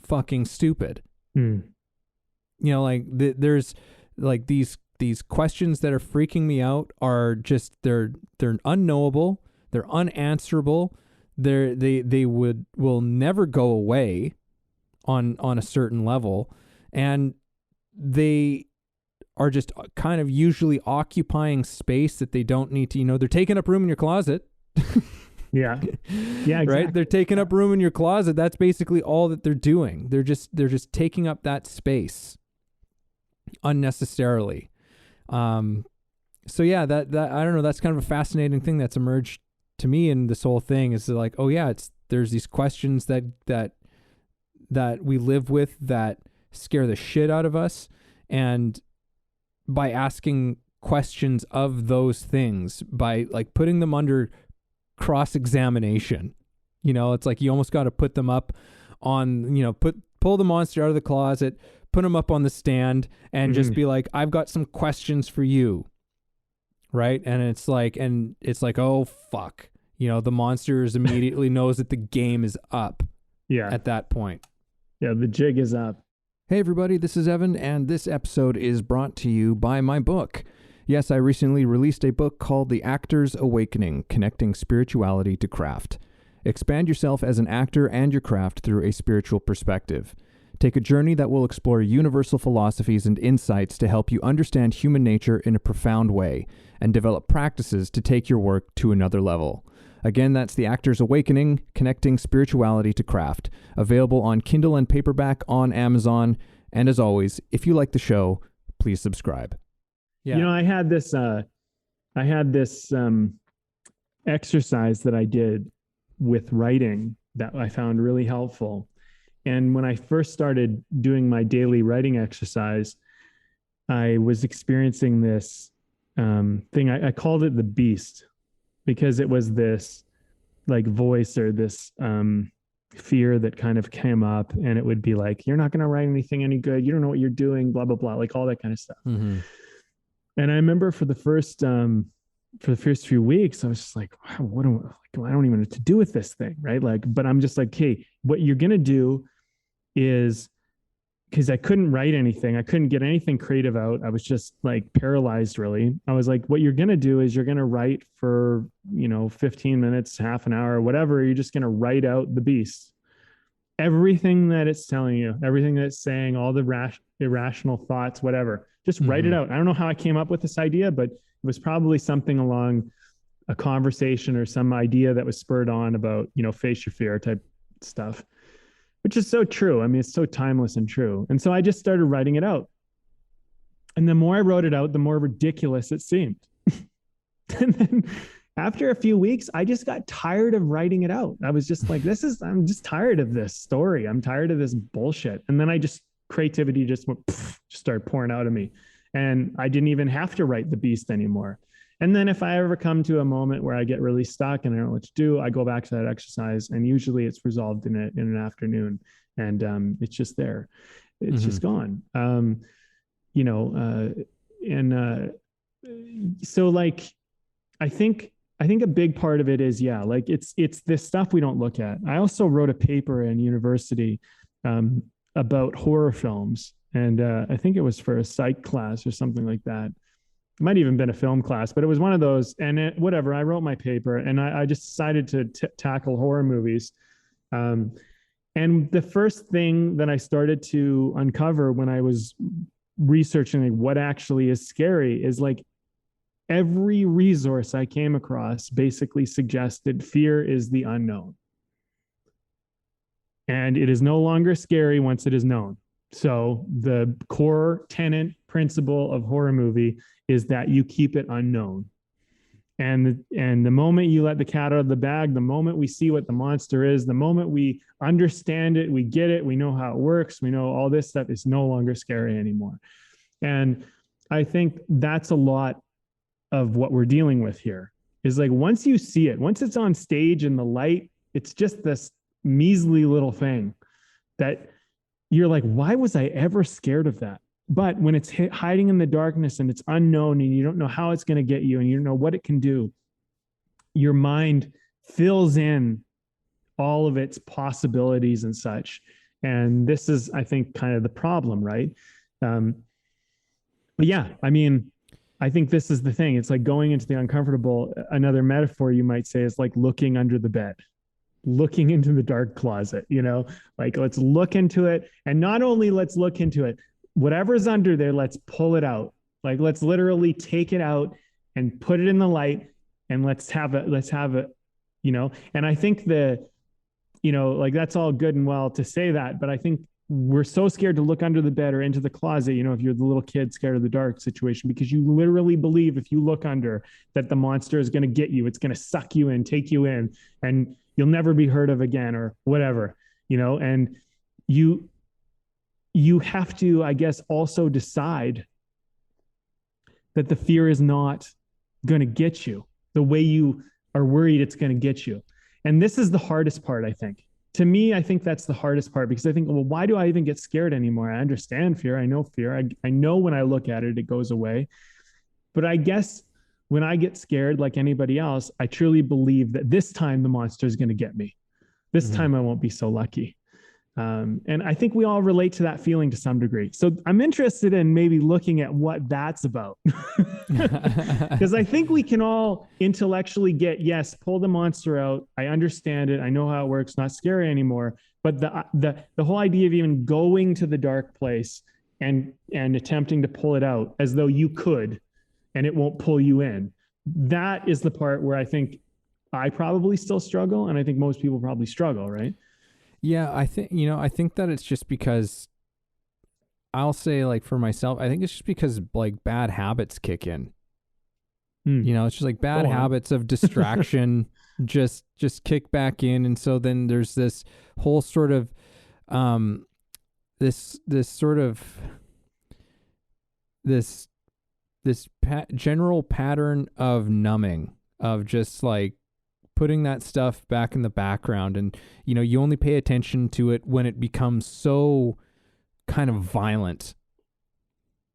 fucking stupid. There's like these questions that are freaking me out are just, they're unknowable, they're unanswerable, they will never go away on a certain level, and they are just kind of usually occupying space that they don't need to. They're taking up room in your closet. Yeah exactly. Right, they're taking up room in your closet. That's basically all that they're doing. They're just taking up that space unnecessarily. So yeah, that I don't know, that's kind of a fascinating thing that's emerged to me in this whole thing, is like, oh yeah, there's these questions that we live with that scare the shit out of us, and by asking questions of those things by like putting them under cross-examination. You know, it's like you almost got to put them up on, pull the monster out of the closet, put them up on the stand, and just be like, I've got some questions for you. Right. And it's like, oh, fuck. The monster immediately knows that the game is up. Yeah. At that point. Yeah. The jig is up. Hey, everybody. This is Evan, and this episode is brought to you by my book. Yes, I recently released a book called The Actor's Awakening, Connecting Spirituality to Craft. Expand yourself as an actor and your craft through a spiritual perspective. Take a journey that will explore universal philosophies and insights to help you understand human nature in a profound way and develop practices to take your work to another level. Again, that's The Actor's Awakening, Connecting Spirituality to Craft, available on Kindle and paperback on Amazon. And as always, if you like the show, please subscribe. Yeah. I had this exercise that I did with writing that I found really helpful. And when I first started doing my daily writing exercise, I was experiencing this thing. I called it the beast, because it was this like voice or this fear that kind of came up, and it would be like, you're not going to write anything any good. You don't know what you're doing, blah, blah, blah, like all that kind of stuff. Mm-hmm. And I remember for the first few weeks, I was just like, wow, I don't even know what to do with this thing. Right. Like, but I'm just like, hey, what you're going to do is, because I couldn't write anything. I couldn't get anything creative out. I was just like paralyzed, really. I was like, what you're going to do is you're going to write for, 15 minutes, half an hour, whatever. You're just going to write out the beast. Everything that it's telling you, everything that it's saying, all the irrational thoughts, whatever, just write it out. I don't know how I came up with this idea, but it was probably something along a conversation or some idea that was spurred on about, face your fear type stuff. Which is so true. I mean, it's so timeless and true. And so I just started writing it out. And the more I wrote it out, the more ridiculous it seemed. And then after a few weeks, I just got tired of writing it out. I was just like, I'm just tired of this story. I'm tired of this bullshit. And then creativity just started pouring out of me. And I didn't even have to write the beast anymore. And then if I ever come to a moment where I get really stuck and I don't know what to do, I go back to that exercise, and usually it's resolved in an afternoon, and it's just there. It's just gone. So like, I think a big part of it is, like it's this stuff we don't look at. I also wrote a paper in university about horror films, and I think it was for a psych class or something like that. It might even been a film class, but it was one of those. And whatever, I wrote my paper, and I just decided to tackle horror movies. And the first thing that I started to uncover when I was researching like what actually is scary is like every resource I came across basically suggested fear is the unknown. And it is no longer scary once it is known. So the core tenet principle of horror movie is that you keep it unknown. And the moment you let the cat out of the bag, the moment we see what the monster is, the moment we understand it, we get it, we know how it works, we know all this stuff, is no longer scary anymore. And I think that's a lot of what we're dealing with here, is like, once you see it, once it's on stage in the light, it's just this measly little thing that you're like, why was I ever scared of that? But when it's hiding in the darkness and it's unknown and you don't know how it's going to get you and you don't know what it can do, your mind fills in all of its possibilities and such. And this is, I think, kind of the problem, right? But yeah, I mean, I think this is the thing. It's like going into the uncomfortable. Another metaphor you might say is like looking under the bed, looking into the dark closet, like let's look into it. And not only let's look into it, whatever's under there, let's pull it out. Like, let's literally take it out and put it in the light, and let's have it, and I think like that's all good and well to say that, but I think we're so scared to look under the bed or into the closet, if you're the little kid scared of the dark situation, because you literally believe if you look under that the monster is going to get you, it's going to suck you in, take you in, and you'll never be heard of again or whatever, and you have to, I guess, also decide that the fear is not going to get you the way you are worried it's going to get you. And this is the hardest part, I think. To me, I think that's the hardest part, because I think, well, why do I even get scared anymore? I understand fear. I know fear. I know when I look at it, it goes away. But I guess when I get scared, like anybody else, I truly believe that this time the monster is going to get me. This time I won't be so lucky. And I think we all relate to that feeling to some degree. So I'm interested in maybe looking at what that's about. Because I think we can all intellectually get, yes, pull the monster out. I understand it. I know how it works. Not scary anymore. But the whole idea of even going to the dark place and attempting to pull it out as though you could, and it won't pull you in. That is the part where I think I probably still struggle. And I think most people probably struggle, right? Yeah, I think that it's just because, I'll say, like, for myself, I think it's just because like bad habits kick in. It's just like bad habits of distraction just kick back in. And so then there's this whole sort of this general pattern of numbing, of just like putting that stuff back in the background. And, you only pay attention to it when it becomes so kind of violent,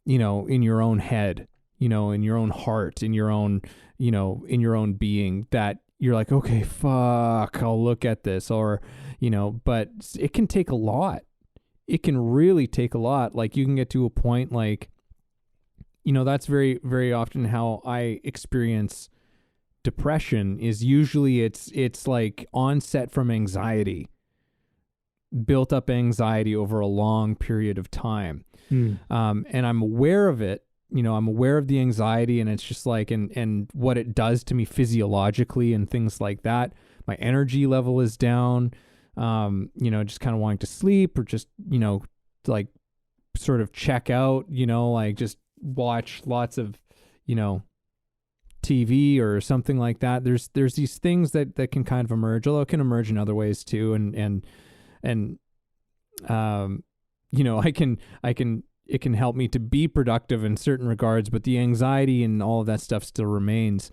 in your own head, in your own heart, in your own, in your own being, that you're like, okay, fuck, I'll look at this. Or, but it can take a lot. It can really take a lot. Like, you can get to a point like, that's very, very often how I experience depression. Is usually it's like onset from anxiety, built up anxiety over a long period of time. And I'm aware of it. I'm aware of the anxiety, and it's just like, and what it does to me physiologically and things like that. My energy level is down, just kind of wanting to sleep, or just, like sort of check out, like just watch lots of, TV or something like that. There's these things that can kind of emerge, although it can emerge in other ways too. And it can help me to be productive in certain regards, but the anxiety and all of that stuff still remains.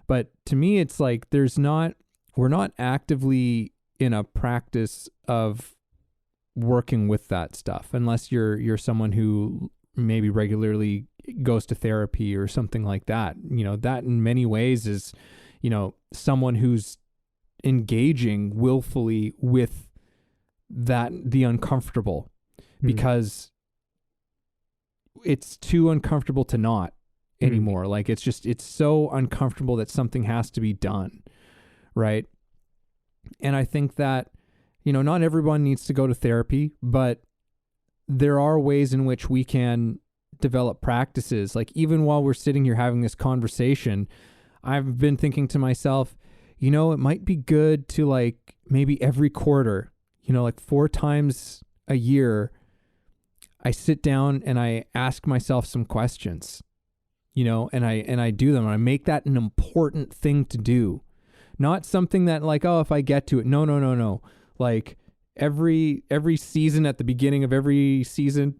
But to me, it's like, we're not actively in a practice of working with that stuff, unless you're someone who maybe regularly goes to therapy or something like that. That in many ways is, someone who's engaging willfully with the uncomfortable, because it's too uncomfortable to not anymore. Like, it's so uncomfortable that something has to be done. Right. And I think that, not everyone needs to go to therapy, but there are ways in which we can develop practices. Like, even while we're sitting here having this conversation, I've been thinking to myself, it might be good to, like, maybe every quarter, like 4 times a year, I sit down and I ask myself some questions, and I do them, and I make that an important thing to do. Not something that, like, oh, if I get to it. No. Like, every season, at the beginning of every season,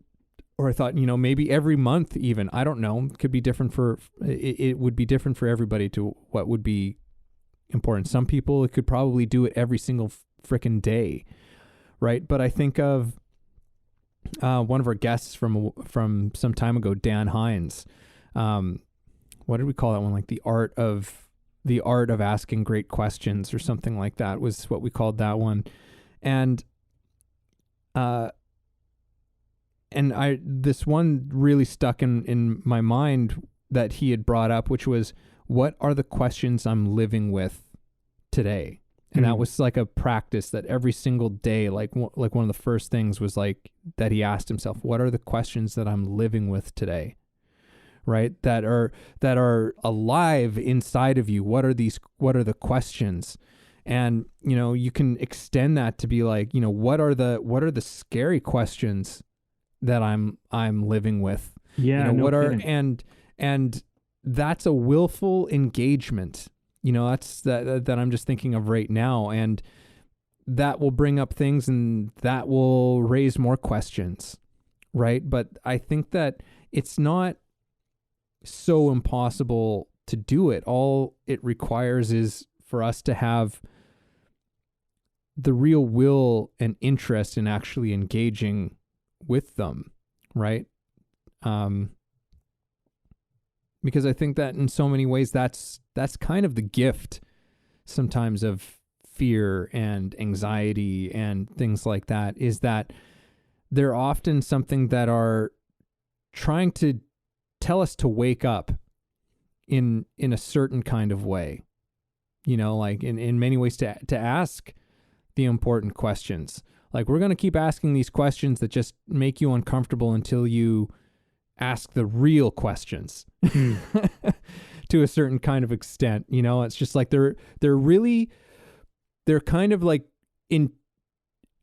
or I thought, maybe every month even, I don't know, it could be different it would be different for everybody to what would be important. Some people, it could probably do it every single frickin' day. Right. But I think of one of our guests from some time ago, Dan Hines. What did we call that one? Like the art of asking great questions, or something like that was what we called that one. And this one really stuck in my mind that he had brought up, which was, what are the questions I'm living with today? And that was like a practice that every single day, like one of the first things was like that he asked himself, what are the questions that I'm living with today? Right? That are alive inside of you. What are the questions? And, you can extend that to be like, what are the scary questions that I'm living with? Yeah. And that's a willful engagement. That's that I'm just thinking of right now. And that will bring up things, and that will raise more questions. Right. But I think that it's not so impossible to do it. All it requires is for us to have the real will and interest in actually engaging with them, right? Because I think that in so many ways that's kind of the gift sometimes of fear and anxiety and things like that, is that they're often something that are trying to tell us to wake up in a certain kind of way, like in many ways to ask the important questions. Like, we're going to keep asking these questions that just make you uncomfortable until you ask the real questions to a certain kind of extent. It's just like they're kind of like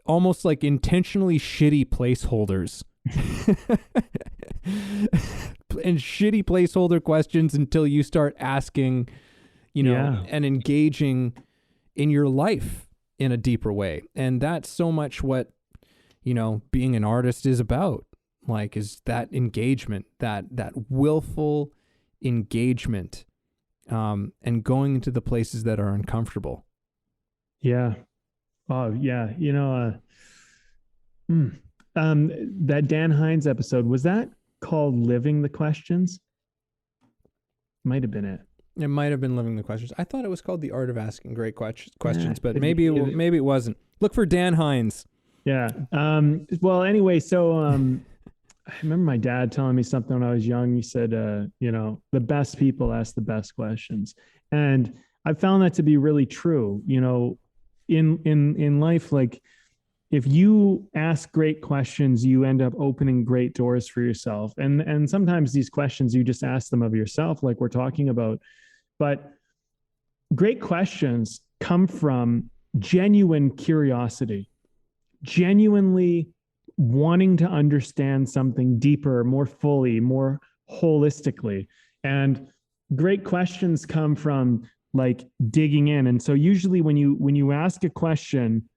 almost like intentionally shitty placeholders and shitty placeholder questions until you start asking, and engaging in your life in a deeper way. And that's so much what, being an artist is about. Like, is that engagement, that willful engagement, and going into the places that are uncomfortable. Yeah. Oh yeah. That Dan Hines episode, was that called Living the Questions? Might have been it. It might have been Living the Questions. I thought it was called The Art of Asking Great Questions, but maybe it wasn't. Look for Dan Hines. Yeah. Well, anyway, so I remember my dad telling me something when I was young. He said, the best people ask the best questions. And I found that to be really true. In life, like, if you ask great questions, you end up opening great doors for yourself. And sometimes these questions, you just ask them of yourself, like we're talking about. But great questions come from genuine curiosity, genuinely wanting to understand something deeper, more fully, more holistically. And great questions come from like digging in. And so usually when you ask a question,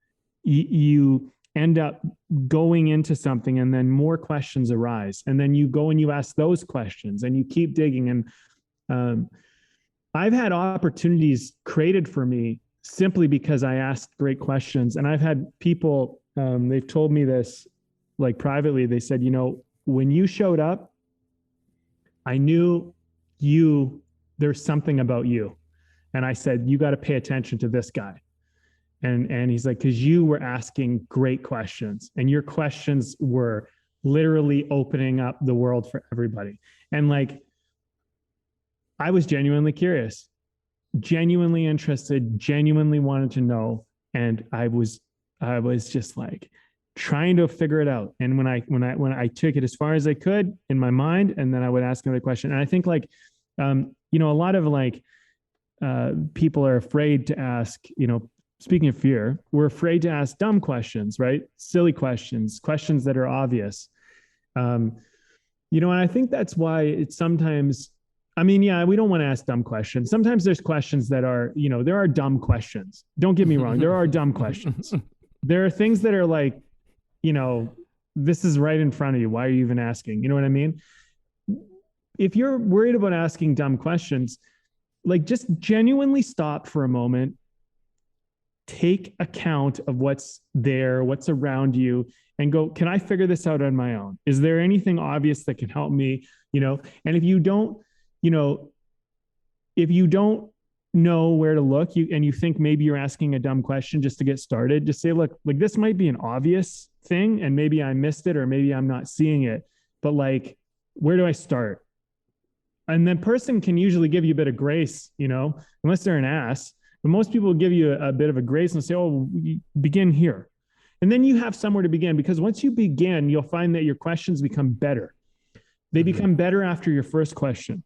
you end up going into something, and then more questions arise, and then you go and you ask those questions, and you keep digging. And I've had opportunities created for me simply because I asked great questions. And I've had people, they've told me this like privately. They said, when you showed up, I knew there's something about you. And I said, you got to pay attention to this guy. And he's like, because you were asking great questions, and your questions were literally opening up the world for everybody. And like, I was genuinely curious, genuinely interested, genuinely wanted to know. And I was just like trying to figure it out. And when I took it as far as I could in my mind, and then I would ask another question. And I think like, a lot of like, people are afraid to ask, speaking of fear, we're afraid to ask dumb questions, right? Silly questions that are obvious. And I think that's why it's sometimes, we don't want to ask dumb questions. Sometimes there's questions that are, there are dumb questions. Don't get me wrong. There are dumb questions. There are things that are like, this is right in front of you. Why are you even asking? You know what I mean? If you're worried about asking dumb questions, like, just genuinely stop for a moment, take account of what's there, what's around you, and go, can I figure this out on my own? Is there anything obvious that can help me? And if you don't know where to look, and you think maybe you're asking a dumb question just to get started, just say, look, like, this might be an obvious thing, and maybe I missed it, or maybe I'm not seeing it, but like, where do I start? And then person can usually give you a bit of grace, unless they're an ass. But most people will give you a bit of a grace and say, oh, begin here. And then you have somewhere to begin, because once you begin, you'll find that your questions become better. They become better after your first question.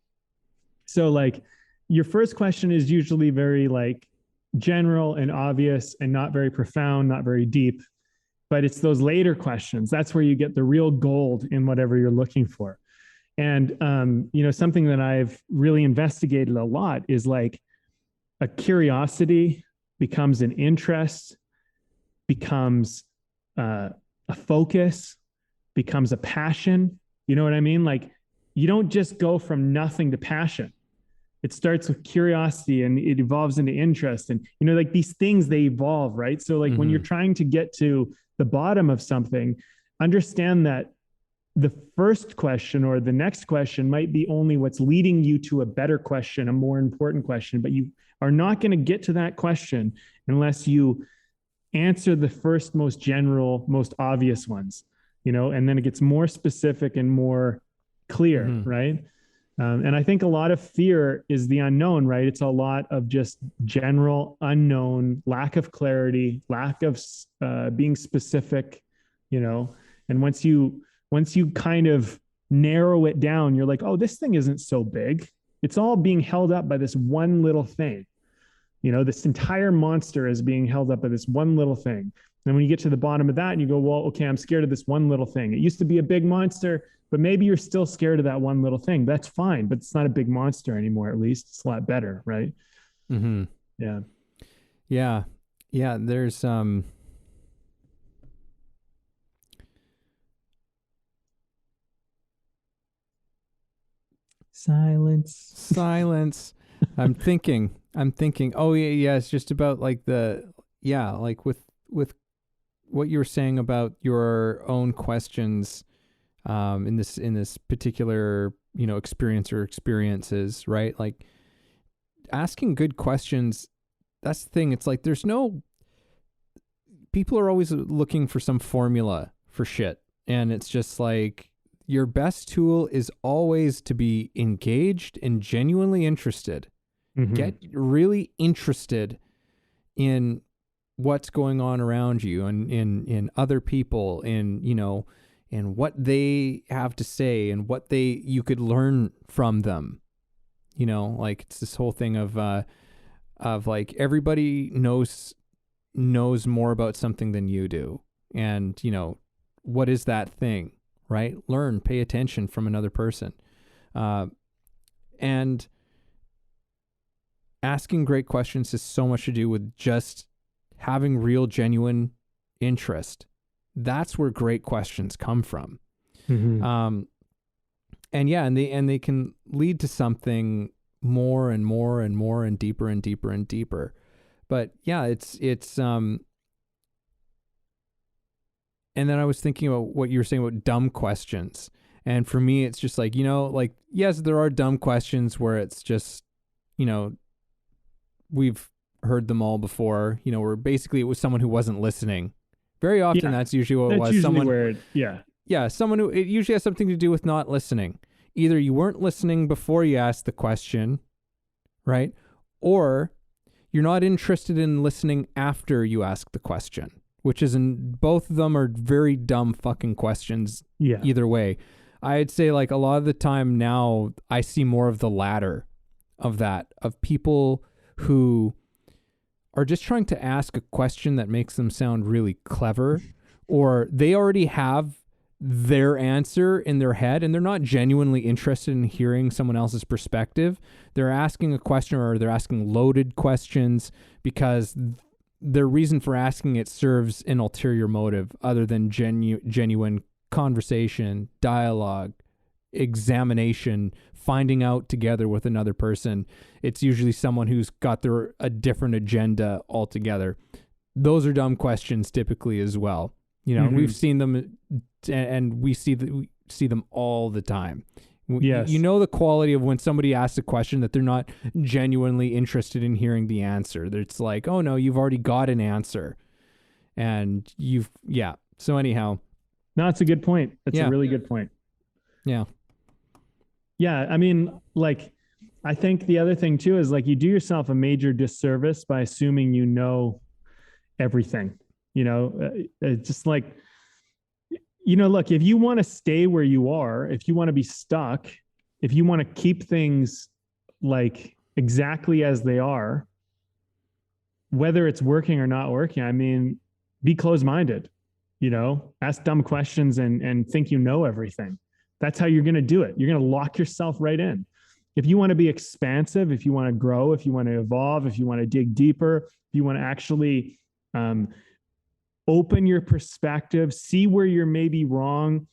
So like, your first question is usually very like general and obvious and not very profound, not very deep. But it's those later questions. That's where you get the real gold in whatever you're looking for. And, something that I've really investigated a lot is like, a curiosity becomes an interest, becomes a focus, becomes a passion. You know what I mean? Like, you don't just go from nothing to passion. It starts with curiosity and it evolves into interest. And, you know, like these things, they evolve, right? So like when you're trying to get to the bottom of something, understand that the first question or the next question might be only what's leading you to a better question, a more important question, but you are not going to get to that question unless you answer the first, most general, most obvious ones, you know, and then it gets more specific and more clear, right? And I think a lot of fear is the unknown, right? It's a lot of just general unknown, lack of clarity, lack of being specific, you know. And once you kind of narrow it down, you're like, oh, this thing isn't so big. It's all being held up by this one little thing. You know, this entire monster is being held up by this one little thing. And when you get to the bottom of that and you go, well, okay, I'm scared of this one little thing. It used to be a big monster, but maybe you're still scared of that one little thing. That's fine, but it's not a big monster anymore. At least it's a lot better, right? Yeah. There's silence. I'm thinking. Oh yeah. It's just about like like with what you were saying about your own questions, in this particular, you know, experience or experiences, right? Like asking good questions. That's the thing. It's like people are always looking for some formula for shit, and it's just like your best tool is always to be engaged and genuinely interested. Get really interested in what's going on around you and in other people, in, you know, and what they have to say and what you could learn from them. You know, like it's this whole thing of like everybody knows more about something than you do. And, you know, what is that thing, right? Learn, pay attention from another person. And asking great questions has so much to do with just having real, genuine interest. That's where great questions come from. And they can lead to something more and more and more and deeper and deeper and deeper. But yeah, it's and then I was thinking about what you were saying about dumb questions. And for me, it's just like, you know, like, yes, there are dumb questions where it's just, you know, we've heard them all before, you know, where basically it was someone who wasn't listening. Very often that's usually what it was. Someone who, it usually has something to do with not listening. Either you weren't listening before you asked the question, right? Or you're not interested in listening after you ask the question, which is both of them are very dumb fucking questions. Yeah. Either way. I'd say like a lot of the time now I see more of the latter of that, of people who are just trying to ask a question that makes them sound really clever, or they already have their answer in their head and they're not genuinely interested in hearing someone else's perspective. They're asking a question, or they're asking loaded questions because their reason for asking it serves an ulterior motive other than genuine conversation, dialogue, examination, finding out together with another person. It's usually someone who's got a different agenda altogether. Those are dumb questions typically as well. You know, we've seen them and we see them all the time. Yes. You know the quality of when somebody asks a question that they're not genuinely interested in hearing the answer. It's like, oh no, you've already got an answer. And so anyhow. No, it's a good point. That's a really good point. Yeah. Yeah. I mean, like, I think the other thing too is like you do yourself a major disservice by assuming you know everything. You know, just like, you know, look, if you want to stay where you are, if you want to be stuck, if you want to keep things like exactly as they are, whether it's working or not working, I mean, be closed-minded, you know, ask dumb questions and think you know everything. That's how you're going to do it. You're going to lock yourself right in. If you want to be expansive, if you want to grow, if you want to evolve, if you want to dig deeper, if you want to actually open your perspective, see where you're maybe wrong,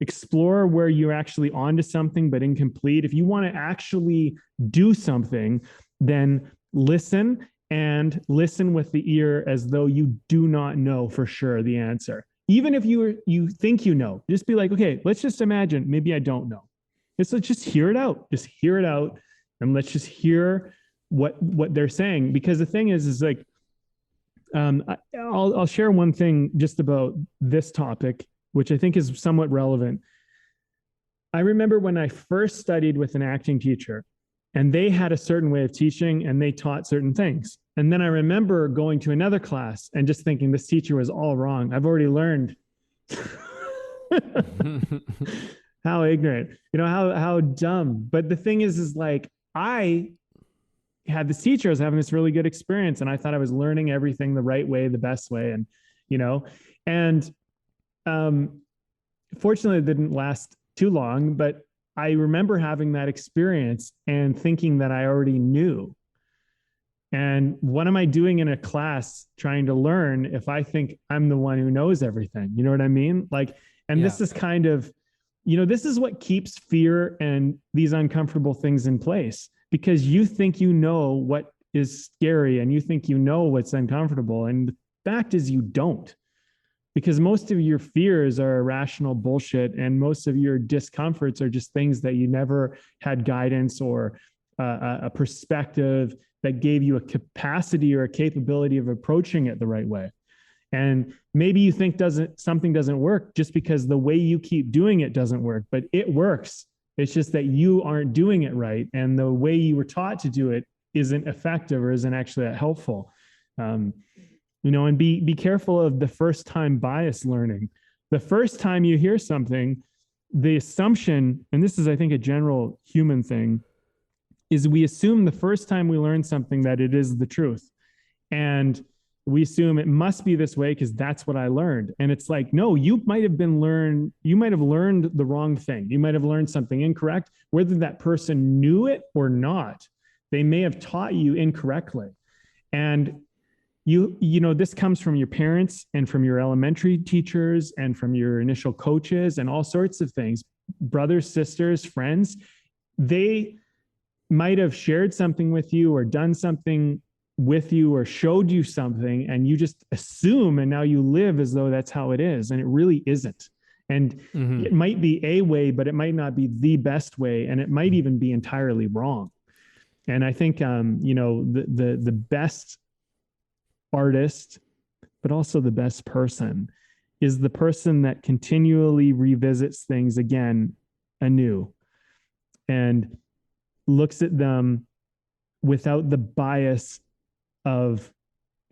Explore where you're actually onto something but incomplete. If you want to actually do something, then listen, and listen with the ear as though you do not know for sure the answer. Even if you think you know, just be like, okay, let's just imagine maybe I don't know. Let's just hear it out. Just hear it out, and let's just hear what they're saying. Because the thing is like, I'll share one thing just about this topic, which I think is somewhat relevant. I remember when I first studied with an acting teacher, and they had a certain way of teaching and they taught certain things. And then I remember going to another class and just thinking this teacher was all wrong. I've already learned. How ignorant, how dumb. But the thing is like, I had this teacher, I was having this really good experience, and I thought I was learning everything the right way, the best way. And fortunately it didn't last too long, but I remember having that experience and thinking that I already knew. And what am I doing in a class trying to learn if I think I'm the one who knows everything? You know what I mean? Like, and this is kind of, this is what keeps fear and these uncomfortable things in place, because you think you know what is scary and you think you know what's uncomfortable. And the fact is you don't. Because most of your fears are irrational bullshit, and most of your discomforts are just things that you never had guidance or a perspective that gave you a capacity or a capability of approaching it the right way. And maybe you think something doesn't work just because the way you keep doing it doesn't work, but it works. It's just that you aren't doing it right, and the way you were taught to do it isn't effective or isn't actually that helpful. And be careful of the first time bias learning. The first time you hear something, the assumption, and this is, I think, a general human thing, is we assume the first time we learn something that it is the truth. And we assume it must be this way because that's what I learned. And it's like, no, you might have learned the wrong thing. You might have learned something incorrect, whether that person knew it or not. They may have taught you incorrectly. And this comes from your parents and from your elementary teachers and from your initial coaches and all sorts of things, brothers, sisters, friends. They might have shared something with you or done something with you or showed you something, and you just assume, and now you live as though that's how it is. And it really isn't. And it might be a way, but it might not be the best way. And it might even be entirely wrong. And I think, the best artist, but also the best person, is the person that continually revisits things again anew and looks at them without the bias of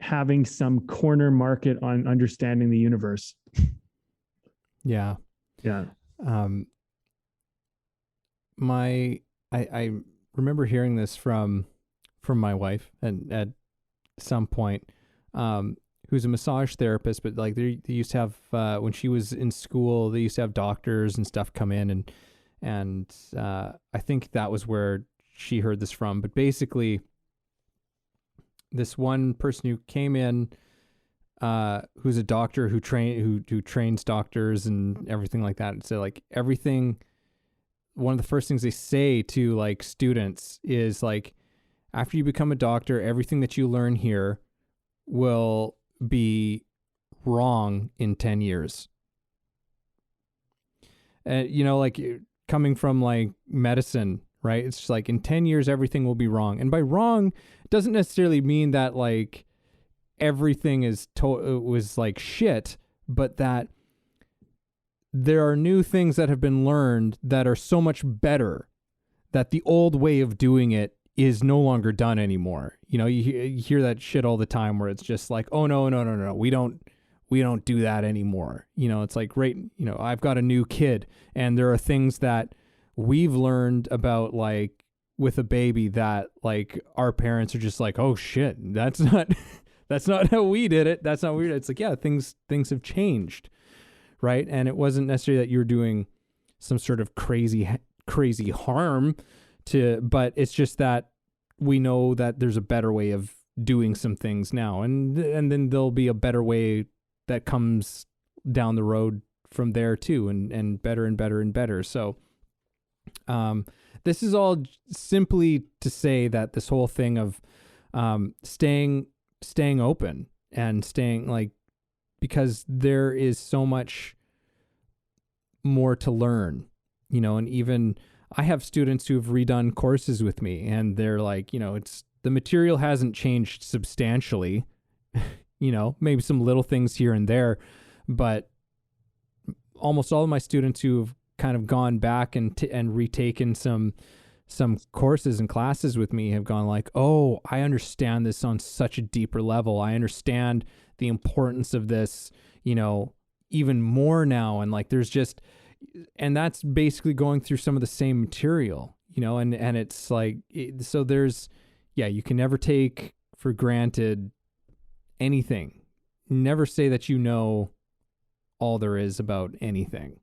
having some corner market on understanding the universe. Yeah. I remember hearing this from my wife, and at some point, who's a massage therapist, but like they used to have, when she was in school, they used to have doctors and stuff come in, and I think that was where she heard this from. But basically, this one person who came in, who's a doctor who trains doctors and everything like that, and so like everything, one of the first things they say to like students is like, after you become a doctor, everything that you learn here will be wrong in 10 years. And, like coming from like medicine, right? It's just like in 10 years, everything will be wrong. And by wrong, it doesn't necessarily mean that like everything was like shit, but that there are new things that have been learned that are so much better that the old way of doing it is no longer done anymore. You hear that shit all the time where it's just like, oh no, we don't do that anymore. It's like, great, I've got a new kid, and there are things that we've learned about like with a baby that like our parents are just like, oh shit, that's not how we did it. That's not weird. It's like, yeah, things have changed, right? And it wasn't necessarily that you're doing some sort of crazy harm but it's just that we know that there's a better way of doing some things now, and then there'll be a better way that comes down the road from there too, and better and better and better. So this is all simply to say that this whole thing of staying open and staying, like, because there is so much more to learn, and even I have students who've redone courses with me, and they're like, it's, the material hasn't changed substantially, maybe some little things here and there, but almost all of my students who've kind of gone back and retaken some courses and classes with me have gone like, oh, I understand this on such a deeper level. I understand the importance of this, even more now. And like, there's just, and that's basically going through some of the same material, and it's like, so there's, you can never take for granted anything. Never say that all there is about anything.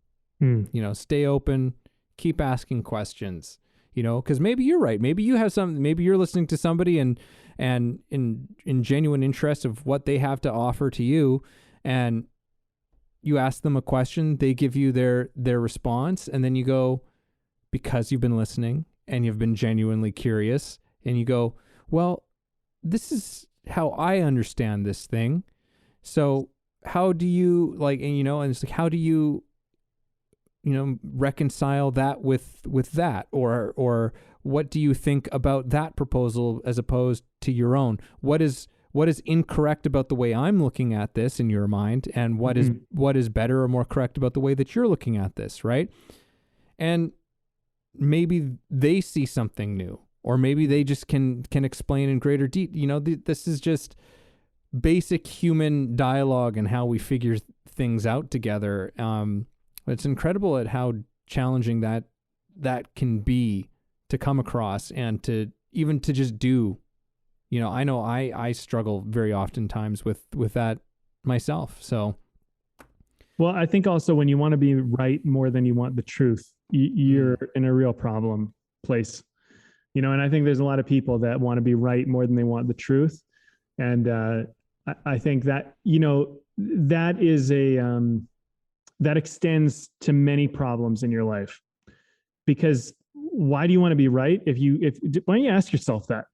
Stay open, keep asking questions, because maybe you're right. Maybe you have maybe you're listening to somebody and in genuine interest of what they have to offer to you, and you ask them a question, they give you their response, and then you go, because you've been listening and you've been genuinely curious, and you go, well, this is how I understand this thing. So how do you and it's like, how do you, reconcile that with that, or what do you think about that proposal as opposed to your own? What is incorrect about the way I'm looking at this in your mind, and what is better or more correct about the way that you're looking at this, right? And maybe they see something new, or maybe they just can explain in greater detail. This is just basic human dialogue and how we figure things out together. It's incredible at how challenging that can be to come across, and to even to just do. I know I struggle very oftentimes with that myself. So, well, I think also when you want to be right more than you want the truth, you're in a real problem place. And I think there's a lot of people that want to be right more than they want the truth. And I think that, that is that extends to many problems in your life. Because why do you want to be right? Why don't you ask yourself that?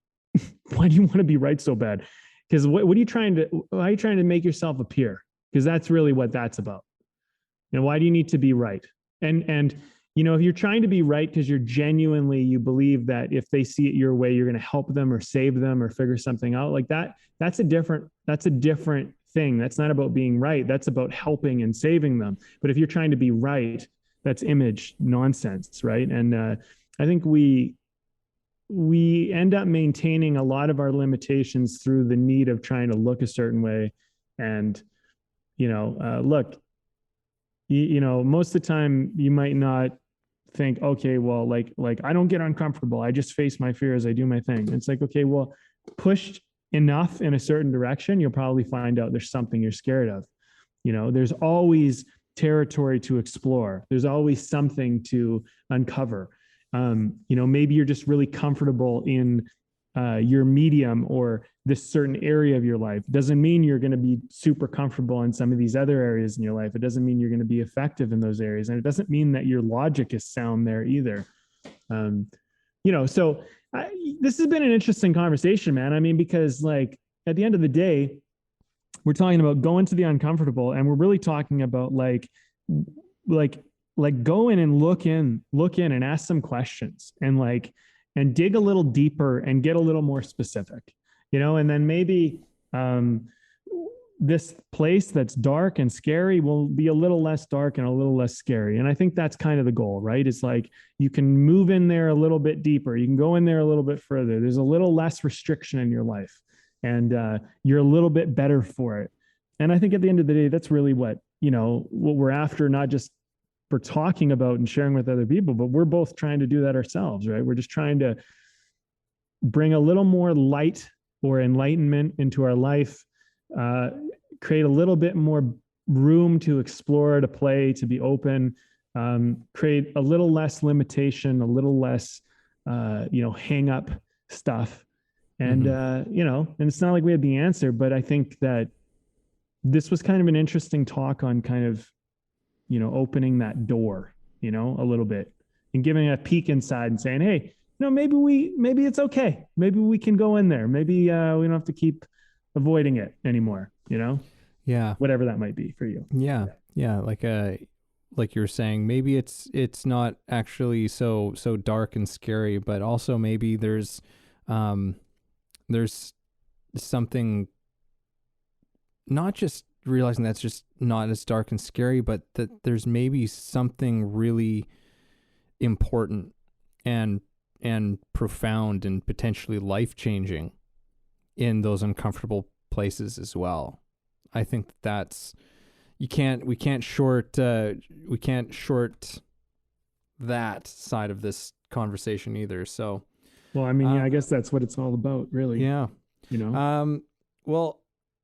Why do you want to be right so bad? Because why are you trying to make yourself appear? Because that's really what that's about. Why do you need to be right? And if you're trying to be right because you believe that if they see it your way, you're going to help them or save them or figure something out like that. That's a different thing. That's not about being right. That's about helping and saving them. But if you're trying to be right, that's image nonsense, right? And I think we end up maintaining a lot of our limitations through the need of trying to look a certain way. And, look, most of the time you might not think, okay, well, like I don't get uncomfortable. I just face my fears. I do my thing. And it's like, okay, well, pushed enough in a certain direction, you'll probably find out there's something you're scared of. There's always territory to explore. There's always something to uncover. Maybe you're just really comfortable in your medium or this certain area of your life. Doesn't mean you're going to be super comfortable in some of these other areas in your life. It doesn't mean you're going to be effective in those areas. And it doesn't mean that your logic is sound there either. So this has been an interesting conversation, man. I mean, because like at the end of the day, we're talking about going to the uncomfortable, and we're really talking about like go in and look in and ask some questions and dig a little deeper and get a little more specific, and then maybe this place that's dark and scary will be a little less dark and a little less scary. And I think that's kind of the goal, right? It's like you can move in there a little bit deeper. You can go in there a little bit further. There's a little less restriction in your life, and you're a little bit better for it. And I think at the end of the day, that's really what we're after, not just for talking about and sharing with other people, but we're both trying to do that ourselves, right? We're just trying to bring a little more light or enlightenment into our life, create a little bit more room to explore, to play, to be open, create a little less limitation, a little less, hang up stuff. And, and it's not like we have the answer, but I think that this was kind of an interesting talk on kind of opening that door, a little bit and giving a peek inside and saying, hey, maybe it's okay. Maybe we can go in there. Maybe we don't have to keep avoiding it anymore, Yeah. whatever that might be for you. Yeah. Yeah. Like you were saying, maybe it's not actually so dark and scary, but also maybe there's something, not just realizing that's just not as dark and scary, but that there's maybe something really important and profound and potentially life-changing in those uncomfortable places as well. I think that's, we can't short that side of this conversation either. So, well, I mean, I guess that's what it's all about, really. Yeah. Well,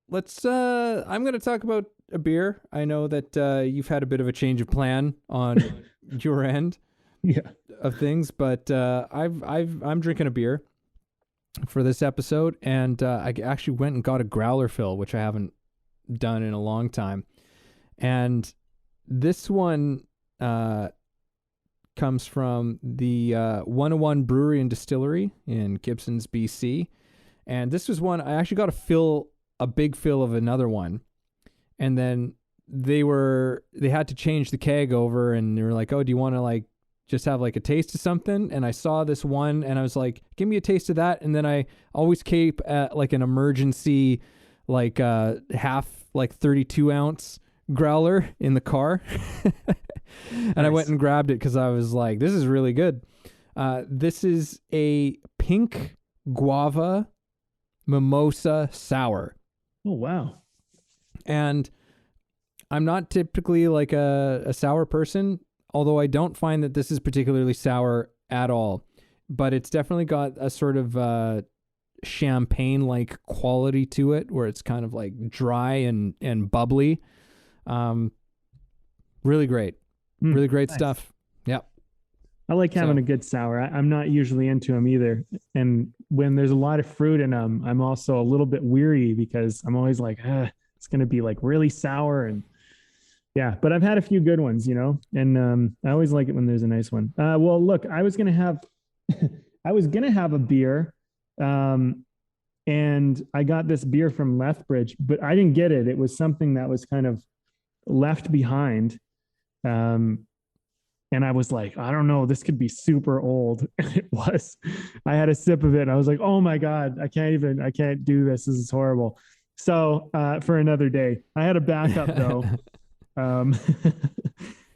let's, I'm going to talk about a beer. I know that you've had a bit of a change of plan on your end of things, but I'm drinking a beer for this episode, and I actually went and got a growler fill, which I haven't done in a long time. And this one comes from the 101 Brewery and Distillery in Gibsons, BC. And this was one, I actually got a big fill of another one. And then they had to change the keg over, and they were like, oh, do you want to just have a taste of something? And I saw this one and I was like, give me a taste of that. And then I always keep at an emergency, half 32 ounce growler in the car. And nice. I went and grabbed it because I was like, this is really good. This is a pink guava mimosa sour. Oh, wow. And I'm not typically a sour person, although I don't find that this is particularly sour at all. But it's definitely got a sort of champagne-like quality to it, where it's kind of dry and bubbly. Really great. Really great nice. stuff. Yep. I like having a good sour. I'm not usually into them either. And when there's a lot of fruit in them, I'm also a little bit weary because I'm always like, it's going to be really sour. And yeah, but I've had a few good ones, and I always like it when there's a nice one. Well, look, I was going to have, a beer. And I got this beer from Lethbridge, but I didn't get it. It was something that was kind of left behind. And I was like, I don't know, this could be super old. And it was. I had a sip of it and I was like, oh my God, I can't do this. This is horrible. So for another day, I had a backup though. I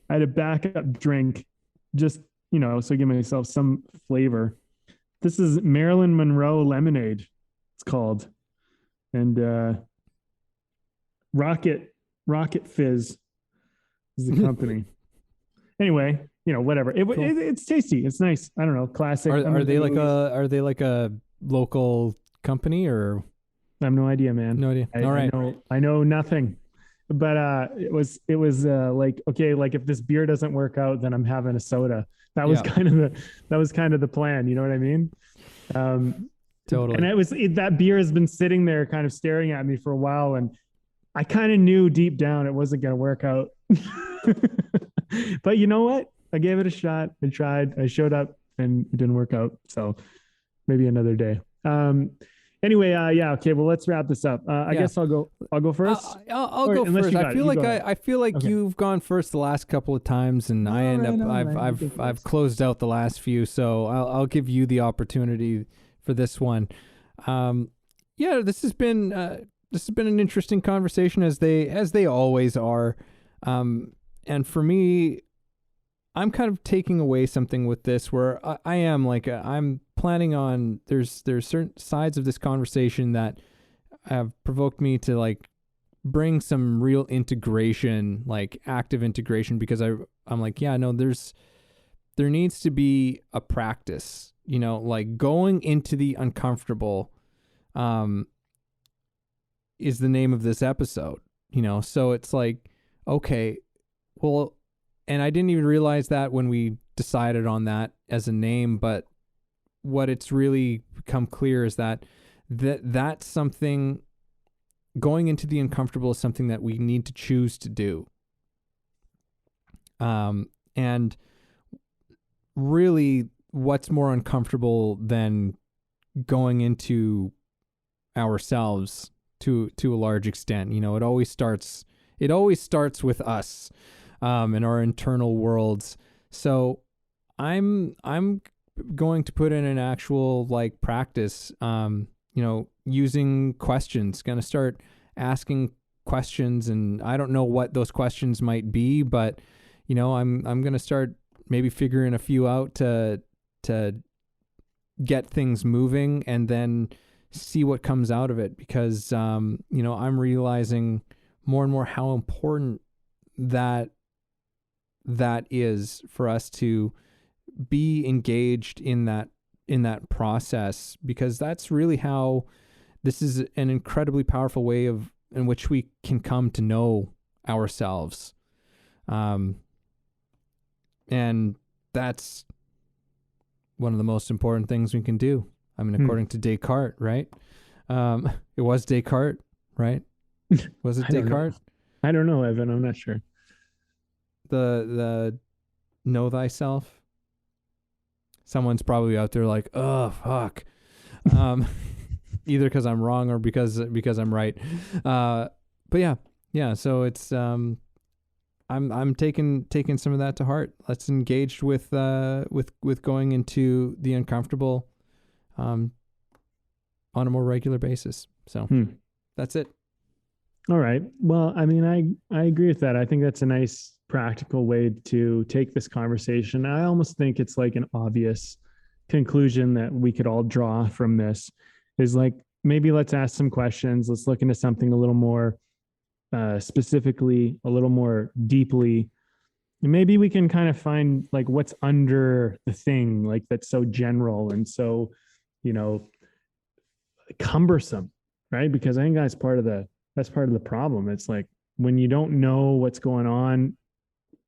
had a backup drink, just, so give myself some flavor. This is Marilyn Monroe Lemonade, it's called. And Rocket Fizz is the company. Anyway, whatever. It's tasty. It's nice. I don't know. Classic. Are they like a local company, or? I have no idea, man. No idea. All right. I know nothing. But it was okay, if this beer doesn't work out, then I'm having a soda. That was kind of the plan. You know what I mean? Totally. And that beer has been sitting there kind of staring at me for a while, and I kind of knew deep down it wasn't going to work out. But you know what? I gave it a shot. I tried. I showed up, and it didn't work out. So maybe another day. Anyway, yeah, okay. Well, let's wrap this up. I guess I'll go first. I'll go first. I feel like you've gone first the last couple of times, and I've closed out the last few. So I'll give you the opportunity for this one. Yeah, this has been an interesting conversation, as they always are. And for me, I'm kind of taking away something with this, where I am I'm planning on, there's certain sides of this conversation that have provoked me to bring some real integration, active integration, because I'm there needs to be a practice, going into the uncomfortable, is the name of this episode, so it's okay, well, and I didn't even realize that when we decided on that as a name, but what it's really become clear is that's something, going into the uncomfortable is something that we need to choose to do. And really, what's more uncomfortable than going into ourselves to a large extent? You know, it always starts with us, in our internal worlds. So I'm going to put in an actual like practice, using questions, going to start asking questions. And I don't know what those questions might be, but I'm going to start maybe figuring a few out to get things moving, and then see what comes out of it. Because, I'm realizing more and more how important that is for us to be engaged in that process, because that's really how this is an incredibly powerful way in which we can come to know ourselves. And that's one of the most important things we can do. I mean, according to Descartes, right? It was Descartes, right? Was it Descartes? I don't know, Evan. I'm not sure. The know thyself. Someone's probably out there like, oh fuck, either because I'm wrong or because I'm right. But yeah. So it's I'm taking some of that to heart. Let's engage with going into the uncomfortable, on a more regular basis. So that's it. All right. Well, I mean, I agree with that. I think that's a nice practical way to take this conversation. I almost think it's like an obvious conclusion that we could all draw from this is like, maybe let's ask some questions. Let's look into something a little more specifically, a little more deeply. And maybe we can kind of find like what's under the thing, like that's so general and so, cumbersome, right? Because I think that's part of the problem. It's like when you don't know what's going on,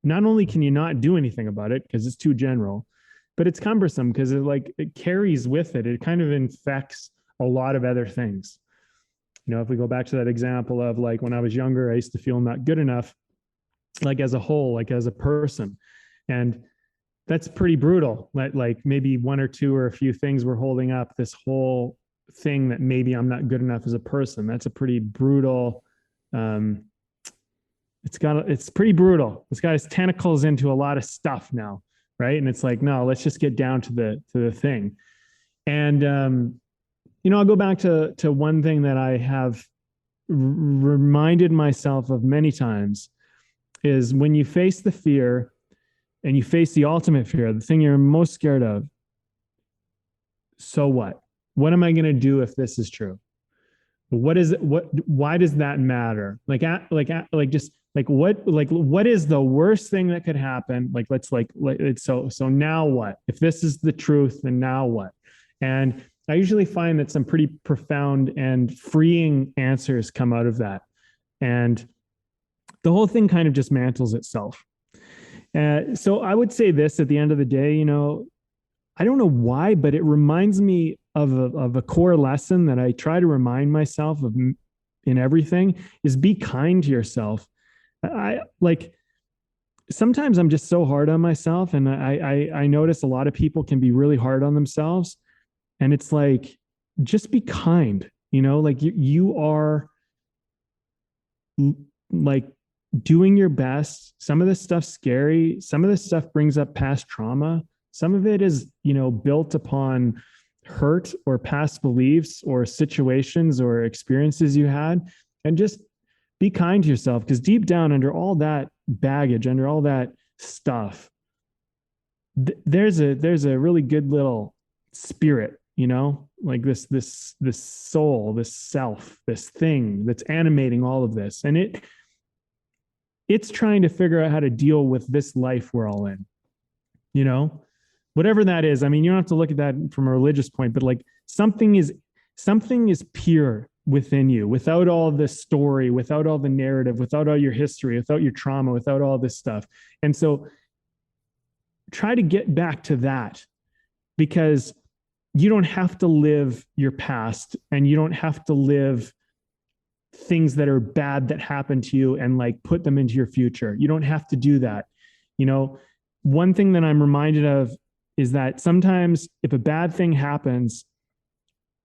not only can you not do anything about it because it's too general, but it's cumbersome because it carries with it. It kind of infects a lot of other things. If we go back to that example of like when I was younger, I used to feel not good enough, like as a whole, like as a person. And that's pretty brutal. Like maybe one or two or a few things were holding up this whole thing that maybe I'm not good enough as a person. That's a pretty brutal, it's pretty brutal. It's got its tentacles into a lot of stuff now. Right. And it's like, no, let's just get down to the thing. And, I'll go back to one thing that I have reminded myself of many times is when you face the fear and you face the ultimate fear, the thing you're most scared of. So what? What am I going to do if this is true? What is it? Why does that matter? What is the worst thing that could happen? So now what? If this is the truth, then now what? And I usually find that some pretty profound and freeing answers come out of that. And the whole thing kind of just mantles itself. So I would say this at the end of the day, I don't know why, but it reminds me of a core lesson that I try to remind myself of in everything is be kind to yourself. Sometimes I'm just so hard on myself, and I notice a lot of people can be really hard on themselves. And it's like, just be kind, you are like doing your best. Some of this stuff's scary. Some of this stuff brings up past trauma. Some of it is, built upon hurt or past beliefs or situations or experiences you had. And just be kind to yourself, because deep down under all that baggage, under all that stuff, there's a really good little spirit, like this soul, this self, this thing that's animating all of this. And it's trying to figure out how to deal with this life we're all in, whatever that is. I mean, you don't have to look at that from a religious point, but like something is pure within you, without all the story, without all the narrative, without all your history, without your trauma, without all this stuff. And so try to get back to that, because you don't have to live your past, and you don't have to live things that are bad that happened to you and like put them into your future. You don't have to do that. One thing that I'm reminded of is that sometimes if a bad thing happens,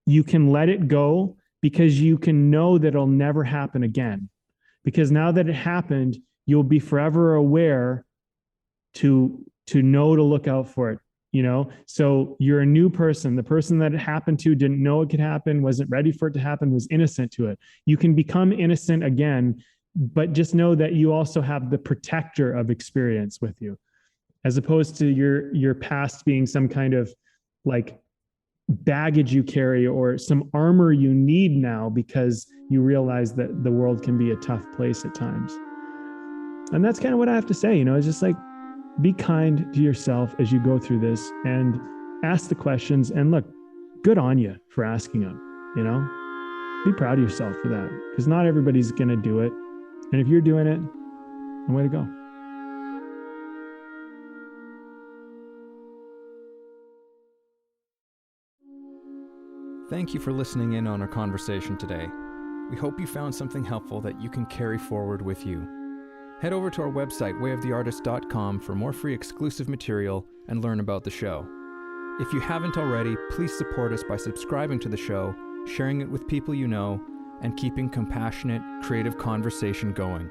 you can let it go because you can know that it'll never happen again. Because now that it happened, you'll be forever aware to know to look out for it. So you're a new person. The person that it happened to didn't know it could happen, wasn't ready for it to happen, was innocent to it. You can become innocent again, but just know that you also have the protector of experience with you, as opposed to your past being some kind of like baggage you carry or some armor you need now because you realize that the world can be a tough place at times. And that's kind of what I have to say. It's just like, be kind to yourself as you go through this and ask the questions. And look, good on you for asking them. Be proud of yourself for that, because not everybody's going to do it. And if you're doing it, then way to go. Thank you for listening in on our conversation today. We hope you found something helpful that you can carry forward with you. Head over to our website, wayoftheartist.com, for more free exclusive material and learn about the show. If you haven't already, please support us by subscribing to the show, sharing it with people you know, and keeping compassionate, creative conversation going.